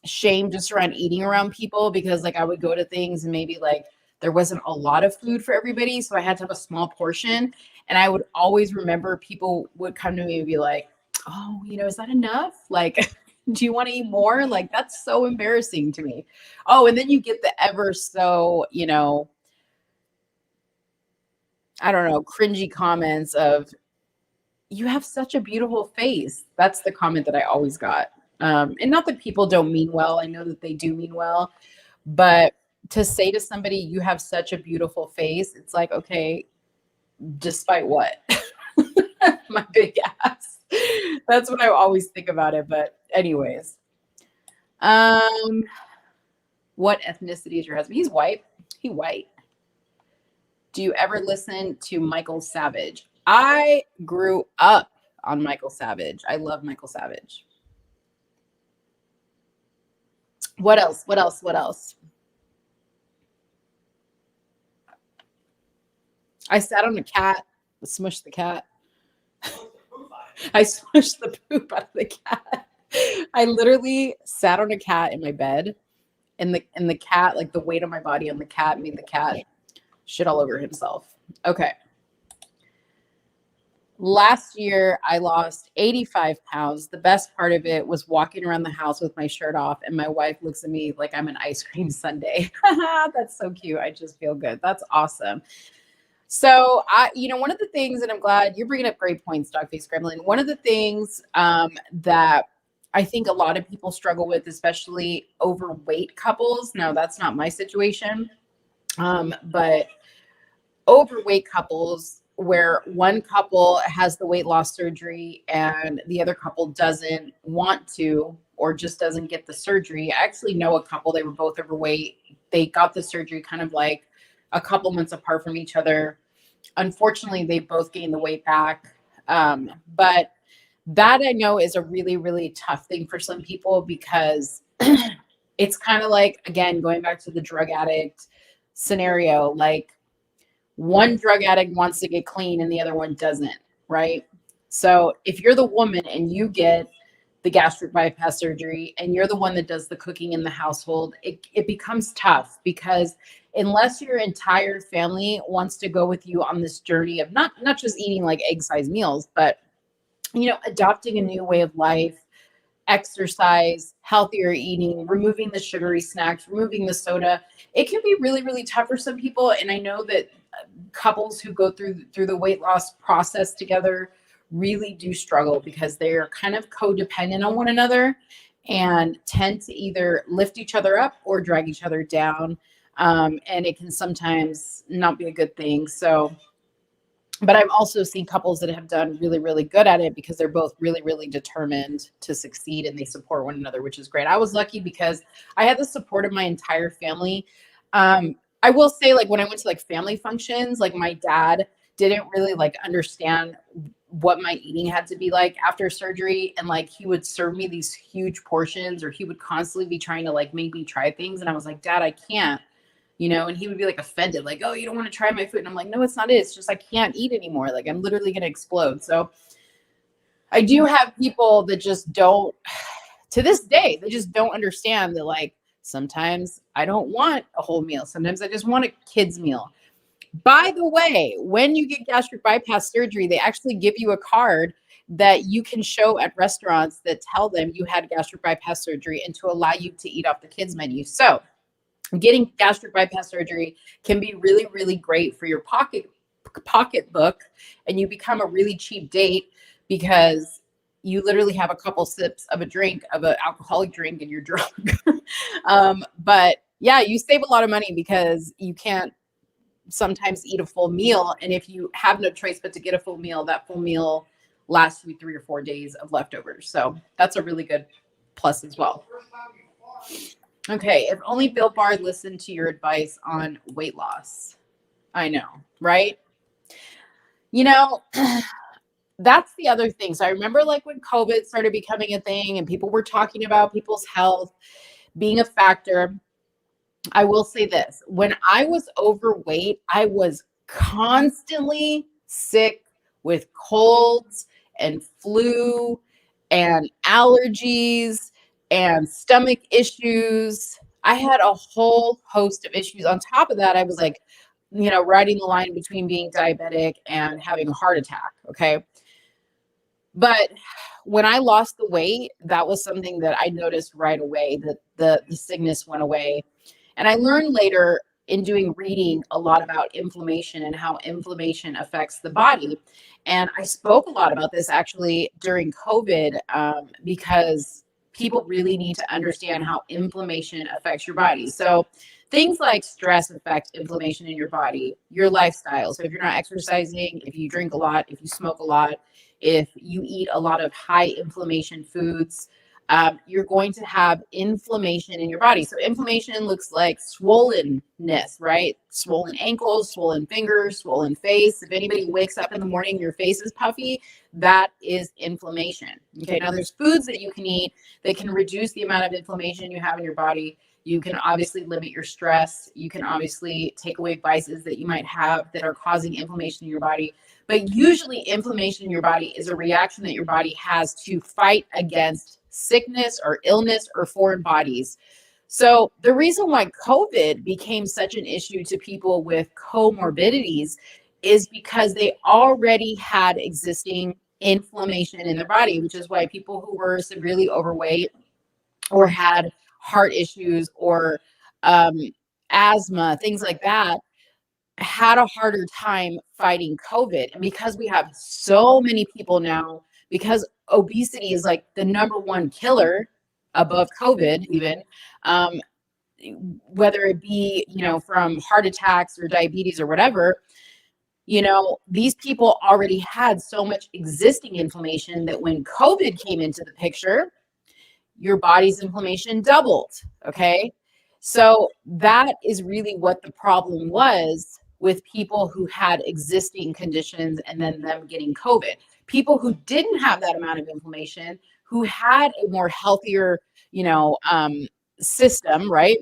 shame just around eating around people because like I would go to things and maybe like there wasn't a lot of food for everybody, so I had to have a small portion. And I would always remember people would come to me and be like, "Oh, is that enough? Like, do you want to eat more?" Like that's so embarrassing to me. Oh, and then you get the ever so, I don't know, cringy comments of, "You have such a beautiful face." That's the comment that I always got. And not that people don't mean well. I know that they do mean well, but to say to somebody, "You have such a beautiful face," it's like, okay, despite what? My big ass. That's what I always think about it. But anyways, um, what ethnicity is your husband? He's white. He white. Do you ever listen to Michael Savage? I grew up on Michael Savage. I love Michael Savage. What else? What else? What else? I sat on a cat, smushed the cat. I smushed the poop out of the cat. I literally sat on a cat in my bed, and the cat, like the weight of my body on the cat made the cat shit all over himself. Okay. Last year, I lost 85 pounds. The best part of it was walking around the house with my shirt off, and my wife looks at me like I'm an ice cream sundae. That's so cute. I just feel good. That's awesome. So one of the things, and I'm glad you're bringing up great points, Dogface Gremlin. One of the things that I think a lot of people struggle with, especially overweight couples. Now, that's not my situation, but overweight couples where one couple has the weight loss surgery and the other couple doesn't want to or just doesn't get the surgery. I actually know a couple, they were both overweight. They got the surgery kind of like a couple months apart from each other. Unfortunately, they both gained the weight back. But that I know is a really, really tough thing for some people because it's kind of like, again, going back to the drug addict scenario, like one drug addict wants to get clean and the other one doesn't, right? So if you're the woman and you get the gastric bypass surgery and you're the one that does the cooking in the household, it becomes tough because unless your entire family wants to go with you on this journey of not just eating like egg-sized meals, but adopting a new way of life, exercise, healthier eating, removing the sugary snacks, removing the soda, it can be really, really tough for some people. And I know that couples who go through the weight loss process together really do struggle because they're kind of codependent on one another and tend to either lift each other up or drag each other down. And it can sometimes not be a good thing. So, but I've also seen couples that have done really, really good at it because they're both really, really determined to succeed and they support one another, which is great. I was lucky because I had the support of my entire family. I will say, like, when I went to like family functions, like my dad didn't really like understand what my eating had to be like after surgery. And like he would serve me these huge portions or he would constantly be trying to like make me try things. And I was like, Dad, I can't. And he would be like offended, like, "Oh, you don't want to try my food." And I'm like, "No, it's not it. It's just I can't eat anymore. Like I'm literally going to explode." So I do have people that just don't, to this day, they just don't understand that, like, sometimes I don't want a whole meal. Sometimes I just want a kid's meal. By the way, when you get gastric bypass surgery, they actually give you a card that you can show at restaurants that tell them you had gastric bypass surgery and to allow you to eat off the kids menu. So getting gastric bypass surgery can be really, really great for your pocketbook, and you become a really cheap date because you literally have a couple sips of a drink, of an alcoholic drink, and you're drunk. But yeah, you save a lot of money because you can't sometimes eat a full meal. And if you have no choice but to get a full meal, that full meal lasts you 3 or 4 days of leftovers. So that's a really good plus as well. Okay, if only Built Bar listened to your advice on weight loss. I know, right? You know, that's the other thing. So I remember, like, when COVID started becoming a thing and people were talking about people's health being a factor. I will say this, when I was overweight, I was constantly sick with colds and flu and allergies and stomach issues. I had a whole host of issues. On top of that, I was like, riding the line between being diabetic and having a heart attack. Okay. But when I lost the weight, that was something that I noticed right away, that the sickness went away. And I learned later in doing reading a lot about inflammation and how inflammation affects the body. And I spoke a lot about this actually during COVID, because people really need to understand how inflammation affects your body. So things like stress affect inflammation in your body, your lifestyle. So if you're not exercising, if you drink a lot, if you smoke a lot, if you eat a lot of high inflammation foods, you're going to have inflammation in your body. So inflammation looks like swollenness, right? Swollen ankles, swollen fingers, swollen face. If anybody wakes up in the morning, your face is puffy, that is inflammation. Okay, now there's foods that you can eat that can reduce the amount of inflammation you have in your body. You can obviously limit your stress. You can obviously take away vices that you might have that are causing inflammation in your body. But usually inflammation in your body is a reaction that your body has to fight against sickness or illness or foreign bodies. So the reason why COVID became such an issue to people with comorbidities is because they already had existing inflammation in their body, which is why people who were severely overweight or had heart issues or asthma, things like that, had a harder time fighting COVID. And because we have so many people now, because obesity is like the number one killer above COVID, even, whether it be, from heart attacks or diabetes or whatever, these people already had so much existing inflammation that when COVID came into the picture, your body's inflammation doubled. Okay. So that is really what the problem was with people who had existing conditions and then them getting COVID. People who didn't have that amount of inflammation, who had a more healthier, system, right?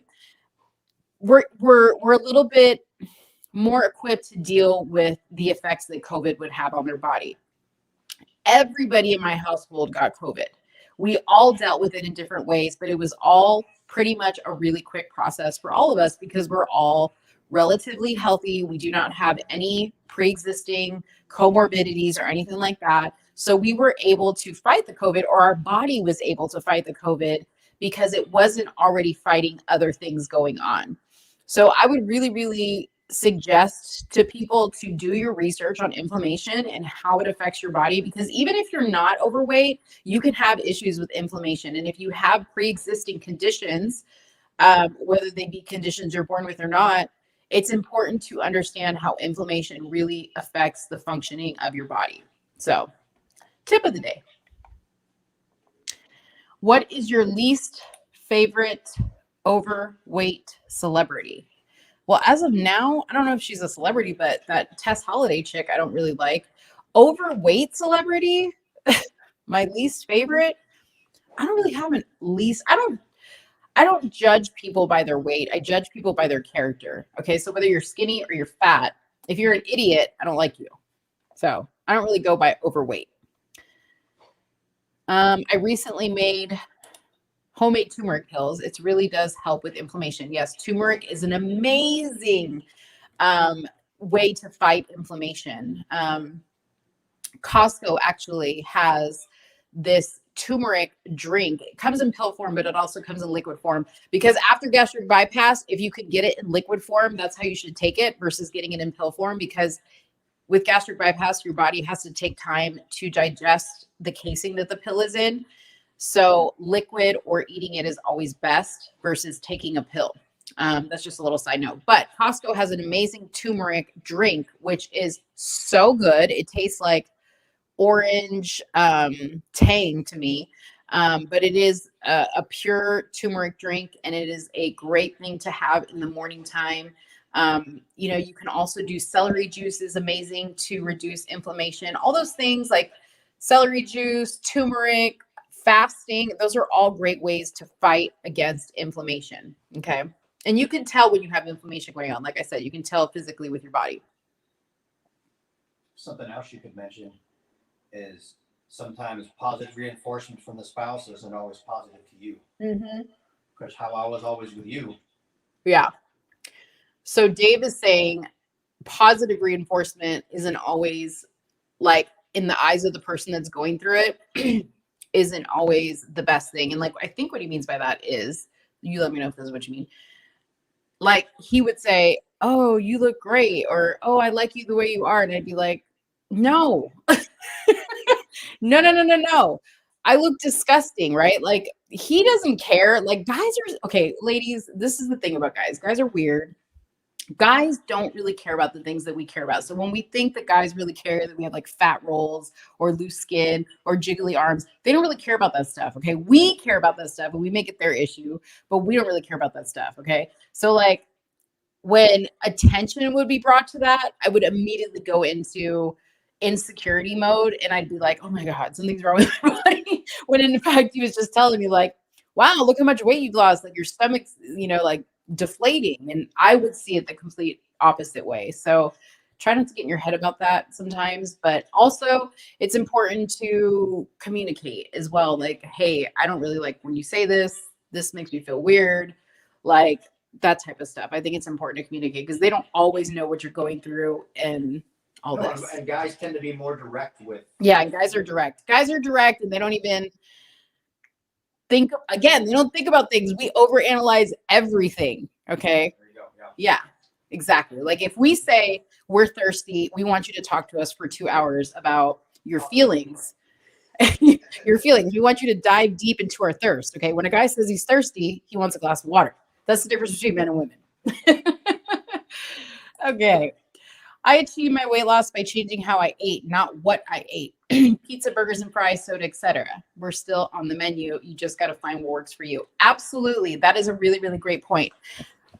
We're a little bit more equipped to deal with the effects that COVID would have on their body. Everybody in my household got COVID. We all dealt with it in different ways, but it was all pretty much a really quick process for all of us because we're all relatively healthy. We do not have any pre-existing comorbidities or anything like that. So we were able to fight the COVID, or our body was able to fight the COVID because it wasn't already fighting other things going on. So I would really, really suggest to people to do your research on inflammation and how it affects your body, because even if you're not overweight, you can have issues with inflammation. And if you have pre-existing conditions, whether they be conditions you're born with or not, it's important to understand how inflammation really affects the functioning of your body. So, tip of the day. What is your least favorite overweight celebrity? Well, as of now, I don't know if she's a celebrity, but that Tess Holiday chick, I don't really like. Overweight celebrity, my least favorite. I don't really have a least. I don't judge people by their weight. I judge people by their character. Okay, so whether you're skinny or you're fat, if you're an idiot, I don't like you. So I don't really go by overweight. I recently made homemade turmeric pills. It really does help with inflammation. Yes, turmeric is an amazing way to fight inflammation. Costco actually has this turmeric drink. It comes in pill form, but it also comes in liquid form. Because after gastric bypass, if you could get it in liquid form, that's how you should take it versus getting it in pill form. Because with gastric bypass, your body has to take time to digest the casing that the pill is in. So liquid or eating it is always best versus taking a pill. That's just a little side note. But Costco has an amazing turmeric drink, which is so good. It tastes like orange tang to me. But it is a pure turmeric drink, and it is a great thing to have in the morning time. You can also do celery juice is amazing to reduce inflammation. All those things like celery juice, turmeric, fasting, those are all great ways to fight against inflammation. Okay. And you can tell when you have inflammation going on. Like I said, you can tell physically with your body. Something else you could mention is sometimes positive reinforcement from the spouse isn't always positive to you. Because how I was always with you. Yeah. So Dave is saying positive reinforcement isn't always like in the eyes of the person that's going through it isn't always the best thing. And like, I think what he means by that is, you let me know if this is what you mean. Like he would say, "Oh, you look great," or "Oh, I like you the way you are." And I'd be like, no, no. I look disgusting, right? Like he doesn't care. Like guys are okay, ladies, this is the thing about guys. Guys are weird. Guys don't really care about the things that we care about. So when we think that guys really care that we have like fat rolls or loose skin or jiggly arms, they don't really care about that stuff. Okay. We care about that stuff and we make it their issue, but we don't really care about that stuff. Okay. So like when attention would be brought to that, I would immediately go into insecurity mode and I'd be like, oh my God, something's wrong with my body. When in fact, he was just telling me like, wow, look how much weight you've lost. Like your stomach's, like deflating. And I would see it the complete opposite way. So try not to get in your head about that sometimes, but also it's important to communicate as well. Like, hey, I don't really like when you say this. This makes me feel weird. Like that type of stuff. I think it's important to communicate because they don't always know what you're going through and all this. And guys tend to be more direct with. Yeah, and guys are direct. Guys are direct and they don't even think, again, they don't think about things. We overanalyze everything. Okay. There you go. Yeah, exactly. Like if we say we're thirsty, we want you to talk to us for 2 hours about your feelings. Your feelings. We want you to dive deep into our thirst. Okay. When a guy says he's thirsty, he wants a glass of water. That's the difference between men and women. Okay. I achieved my weight loss by changing how I ate, not what I ate. Pizza, burgers, and fries, soda, etc. We're still on the menu. You just got to find what works for you. Absolutely. That is a really, really great point.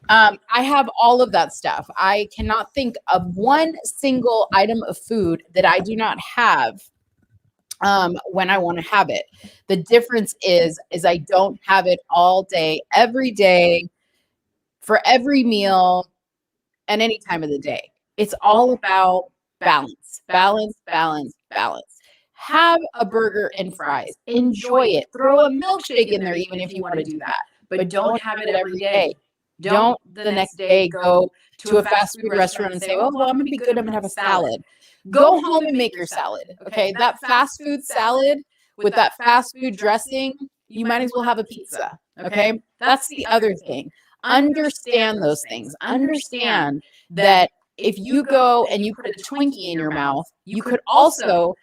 I have all of that stuff. I cannot think of one single item of food that I do not have when I want to have it. The difference is I don't have it all day, every day, for every meal, and any time of the day. It's all about balance, balance, balance, balance. Have a burger and fries. Enjoy it. Throw a milkshake in there, even if you want to do that. But don't have it every day. Don't the next day go to a fast food restaurant and say, oh, well, I'm going to be good. I'm going to have a salad. Go home and make your salad. Okay. That fast food salad with that fast food dressing, you might as well have a pizza. Okay. That's the other thing. Understand those things. Understand that if you go and you put a Twinkie in your mouth, you could also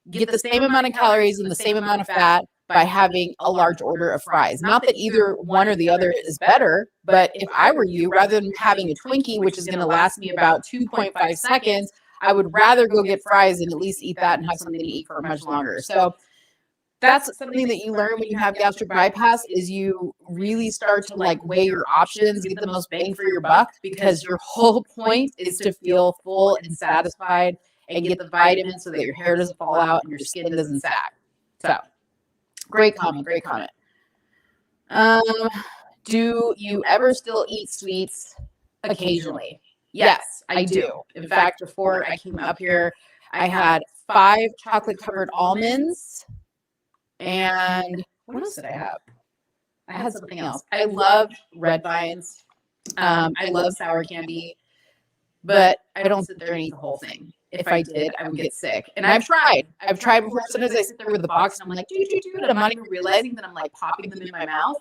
get the same amount of calories and the same amount of fat by having a large order of fries. Not that either one or the other is better, but if I were you, rather than having a Twinkie, which is going to last me about 2.5 seconds, I would rather go get fries and at least eat that and have something to eat for much longer. So that's something that you learn when you have gastric bypass is you really start to like weigh your options, get the most bang for your buck, because your whole point is to feel full and satisfied and get the vitamins so that your hair doesn't fall out and your skin doesn't sag. So great comment. Great comment. Do you ever still eat sweets occasionally? Yes, I do. In fact, before I came up here, I had 5 chocolate covered almonds And what else did I have? I had something else. I love red vines. I love sour candy, but I don't sit there and eat the whole thing. If I did, I would get sick. And I've tried. I've tried before. Sometimes I sit there with the box and I'm like, dude, and I'm not even realizing that I'm like popping them in my mouth.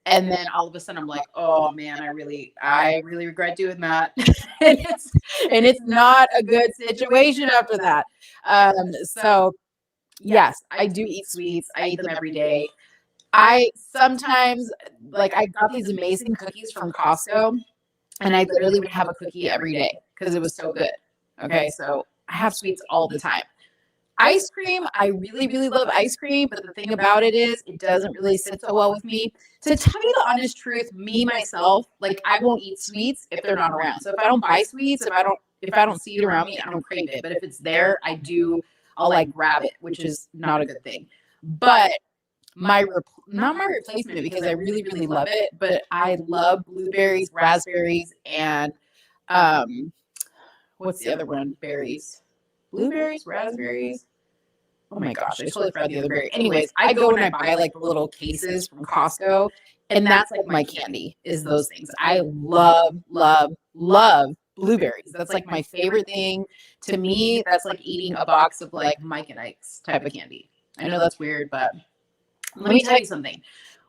And then all of a sudden I'm like, oh man, I really regret doing that. and it's not a good situation after that. So yes, I do eat sweets. I eat them every day. I sometimes, like, I got these amazing cookies from Costco, and I literally would have a cookie every day because it was so good. Okay, so I have sweets all the time. Ice cream, I really love ice cream, but the thing about it is it doesn't really sit so well with me. To tell you the honest truth, me myself, like, I won't eat sweets if they're not around. So if I don't buy sweets, if I don't see it around me, I don't crave it. But if it's there, I'll like grab it, which is not a good thing. But not my replacement, because I really love it, but I love blueberries, raspberries, and what's the other one? Berries. Blueberries, raspberries. Oh my gosh, I totally forgot the other berry. Anyways, I go and I buy like the little cases from Costco, and that's like my candy, is those things. I love blueberries. That's like my favorite thing. To me, that's like eating a box of like Mike and Ike's type of candy. I know that's weird, but let me tell you something.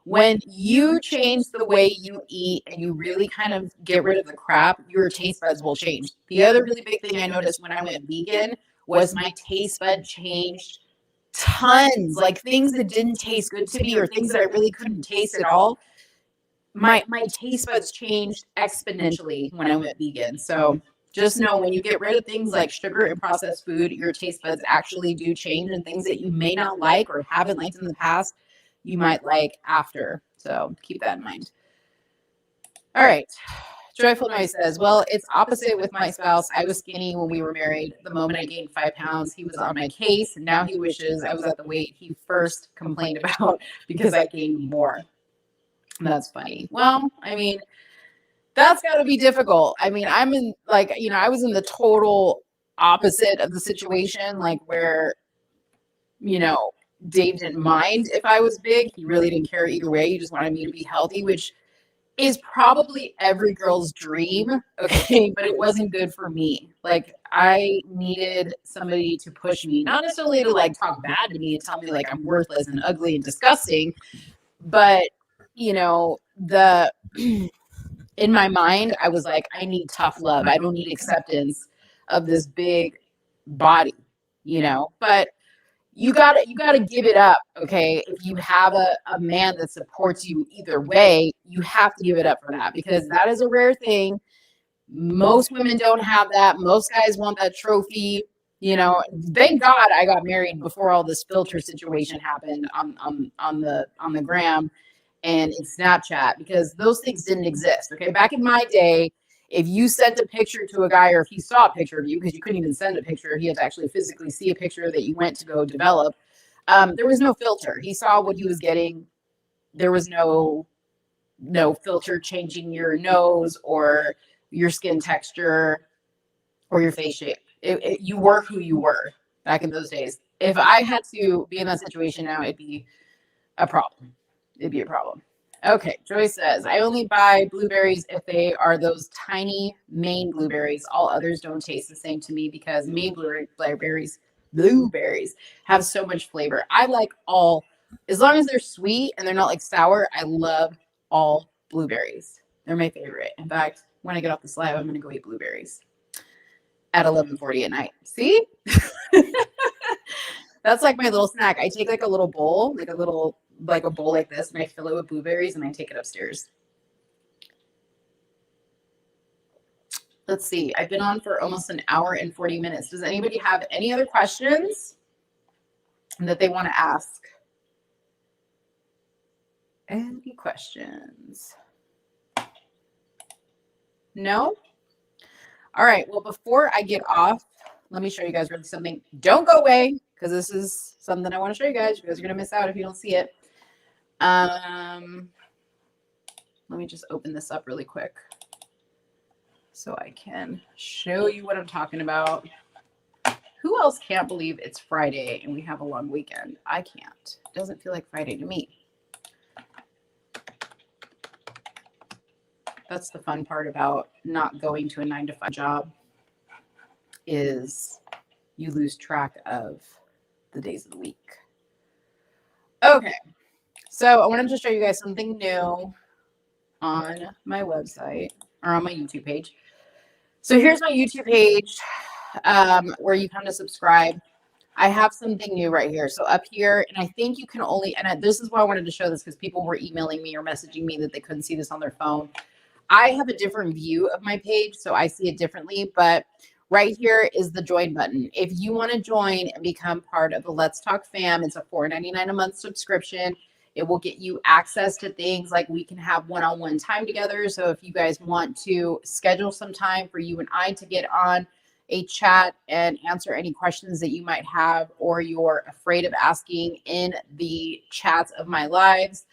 When you change the way you eat and you really kind of get rid of the crap, your taste buds will change. The other really big thing I noticed when I went vegan was my taste bud changed tons. Like, things that didn't taste good to me or things that I really couldn't taste at all. My taste buds changed exponentially when I went vegan. So just know, when you get rid of things like sugar and processed food, your taste buds actually do change, and things that you may not like or haven't liked in the past, you might like after. So keep that in mind. All right. Joyful Noise says, well, it's opposite with my spouse. I was skinny when we were married. The moment I gained 5 pounds, he was on my case. And now he wishes I was at the weight he first complained about because I gained more. That's funny. Well, I mean, that's got to be difficult. I mean, I'm in, like, I was in the total opposite of the situation, like, where, Dave didn't mind if I was big. He really didn't care either way. He just wanted me to be healthy, which is probably every girl's dream. Okay. But it wasn't good for me. Like, I needed somebody to push me, not necessarily to like talk bad to me and tell me like I'm worthless and ugly and disgusting, but the in my mind, I was like, I need tough love. I don't need acceptance of this big body, but you gotta give it up. Okay. If you have a man that supports you either way, you have to give it up for that, because that is a rare thing. Most women don't have that. Most guys want that trophy. Thank God I got married before all this filter situation happened on the gram and in Snapchat, because those things didn't exist. Okay. Back in my day, if you sent a picture to a guy, or if he saw a picture of you, because you couldn't even send a picture, he had to actually physically see a picture that you went to go develop. There was no filter. He saw what he was getting. There was no filter changing your nose or your skin texture or your face shape. You were who you were back in those days. If I had to be in that situation now, it'd be a problem. Okay, Joy says, I only buy blueberries if they are those tiny Maine blueberries. All others don't taste the same to me, because Maine blueberries have so much flavor. I like all, as long as they're sweet and they're not like sour, I love all blueberries. They're my favorite. In fact, when I get off the slab, I'm going to go eat blueberries at 11:40 at night. See? That's like my little snack. I take like a little bowl, like a bowl like this, and I fill it with blueberries and I take it upstairs. Let's see. I've been on for almost an hour and 40 minutes. Does anybody have any other questions that they want to ask? Any questions? No? All right. Well, before I get off, let me show you guys really something. Don't go away, because this is something I want to show you guys. You guys are going to miss out if you don't see it. Let me just open this up really quick so I can show you what I'm talking about. Who else can't believe it's Friday and we have a long weekend? I can't. It doesn't feel like Friday to me. That's the fun part about not going to a 9-to-5 job, is you lose track of the days of the week. Okay, so I wanted to show you guys something new on my website or on my YouTube page. So here's my YouTube page where you come to subscribe. I have something new right here. So up here, and I think you can only, and this is why I wanted to show this because people were emailing me or messaging me that they couldn't see this on their phone. I have a different view of my page, so I see it differently, but right here is the join button. If you want to join and become part of the Let's Talk fam, it's a $4.99 a month subscription. It will get you access to things like we can have one-on-one time together. So if you guys want to schedule some time for you and I to get on a chat and answer any questions that you might have or you're afraid of asking in the chats of my lives,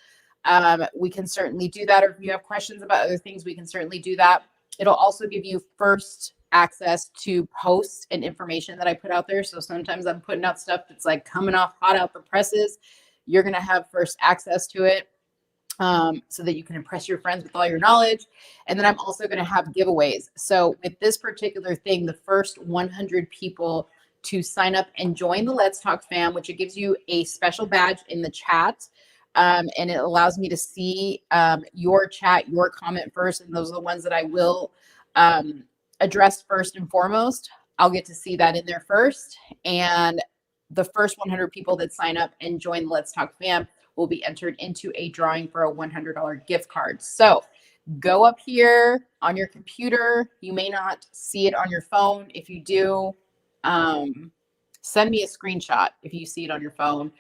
we can certainly do that. Or if you have questions about other things, we can certainly do that. It'll also give you first access to posts and information that I put out there. So sometimes I'm putting out stuff that's like coming off hot out the presses. You're going to have first access to it so that you can impress your friends with all your knowledge. And then I'm also going to have giveaways. So with this particular thing, the first 100 people to sign up and join the Let's Talk fam, which it gives you a special badge in the chat. And it allows me to see your chat, your comment first. And those are the ones that I will address first and foremost. I'll get to see that in there first. And the first 100 people that sign up and join the Let's Talk fam will be entered into a drawing for a $100 gift card. So go up here on your computer. You may not see it on your phone. If you do, send me a screenshot. If you see it on your phone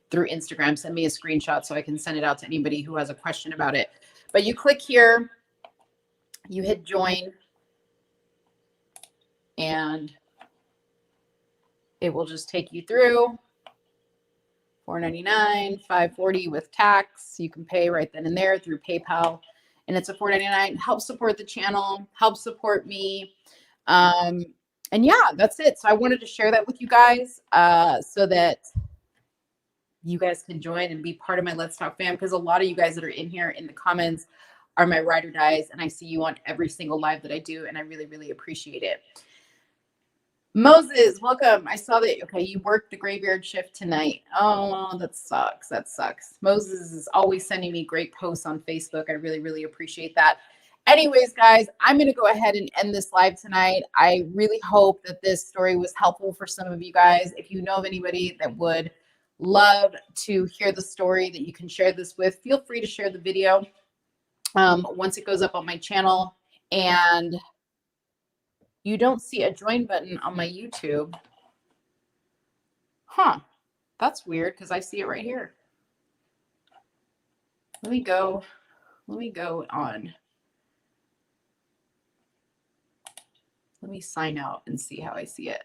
through Instagram, send me a screenshot so I can send it out to anybody who has a question about it. But you click here, you hit join, and it will just take you through. $4.99, $5.40 with tax. You can pay right then and there through PayPal, and it's a $4.99. Help support the channel, help support me. And yeah, that's it. So I wanted to share that with you guys so that you guys can join and be part of my Let's Talk fam, because a lot of you guys that are in here in the comments are my ride or dies, and I see you on every single live that I do, and I really, really appreciate it. Moses, welcome. I saw that. Okay, you worked the graveyard shift tonight. Oh, that sucks. That sucks. Moses is always sending me great posts on Facebook. I really, really appreciate that. Anyways, guys, I'm going to go ahead and end this live tonight. I really hope that this story was helpful for some of you guys. If you know of anybody that would love to hear the story that you can share this with, feel free to share the video once it goes up on my channel. And you don't see a join button on my YouTube. Huh, that's weird because I see it right here. Let me go on. Let me sign out and see how I see it.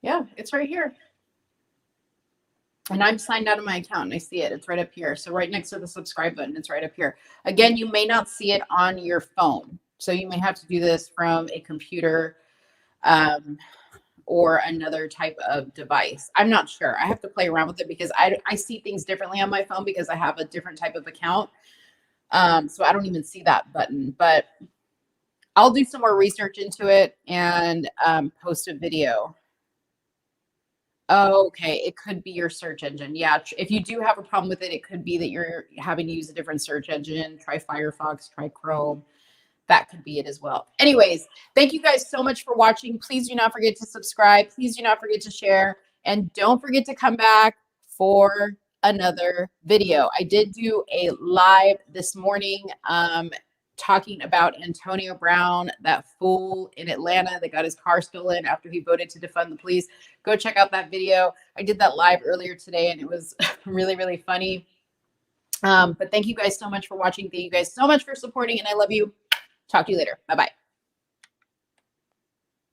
Yeah, it's right here. And I'm signed out of my account and I see it. It's right up here. So right next to the subscribe button, it's right up here. Again, you may not see it on your phone. So you may have to do this from a computer or another type of device. I'm not sure. I have to play around with it because I see things differently on my phone because I have a different type of account. So I don't even see that button. But I'll do some more research into it and post a video. Okay, it could be your search engine. Yeah, if you do have a problem with it, it could be that you're having to use a different search engine. Try Firefox, try Chrome. That could be it as well. Anyways, thank you guys so much for watching. Please do not forget to subscribe. Please do not forget to share. And don't forget to come back for another video. I did do a live this morning talking about Antonio Brown, that fool in Atlanta that got his car stolen after he voted to defund the police. Go check out that video. I did that live earlier today and it was really, really funny. But thank you guys so much for watching. Thank you guys so much for supporting and I love you. Talk to you later. Bye-bye.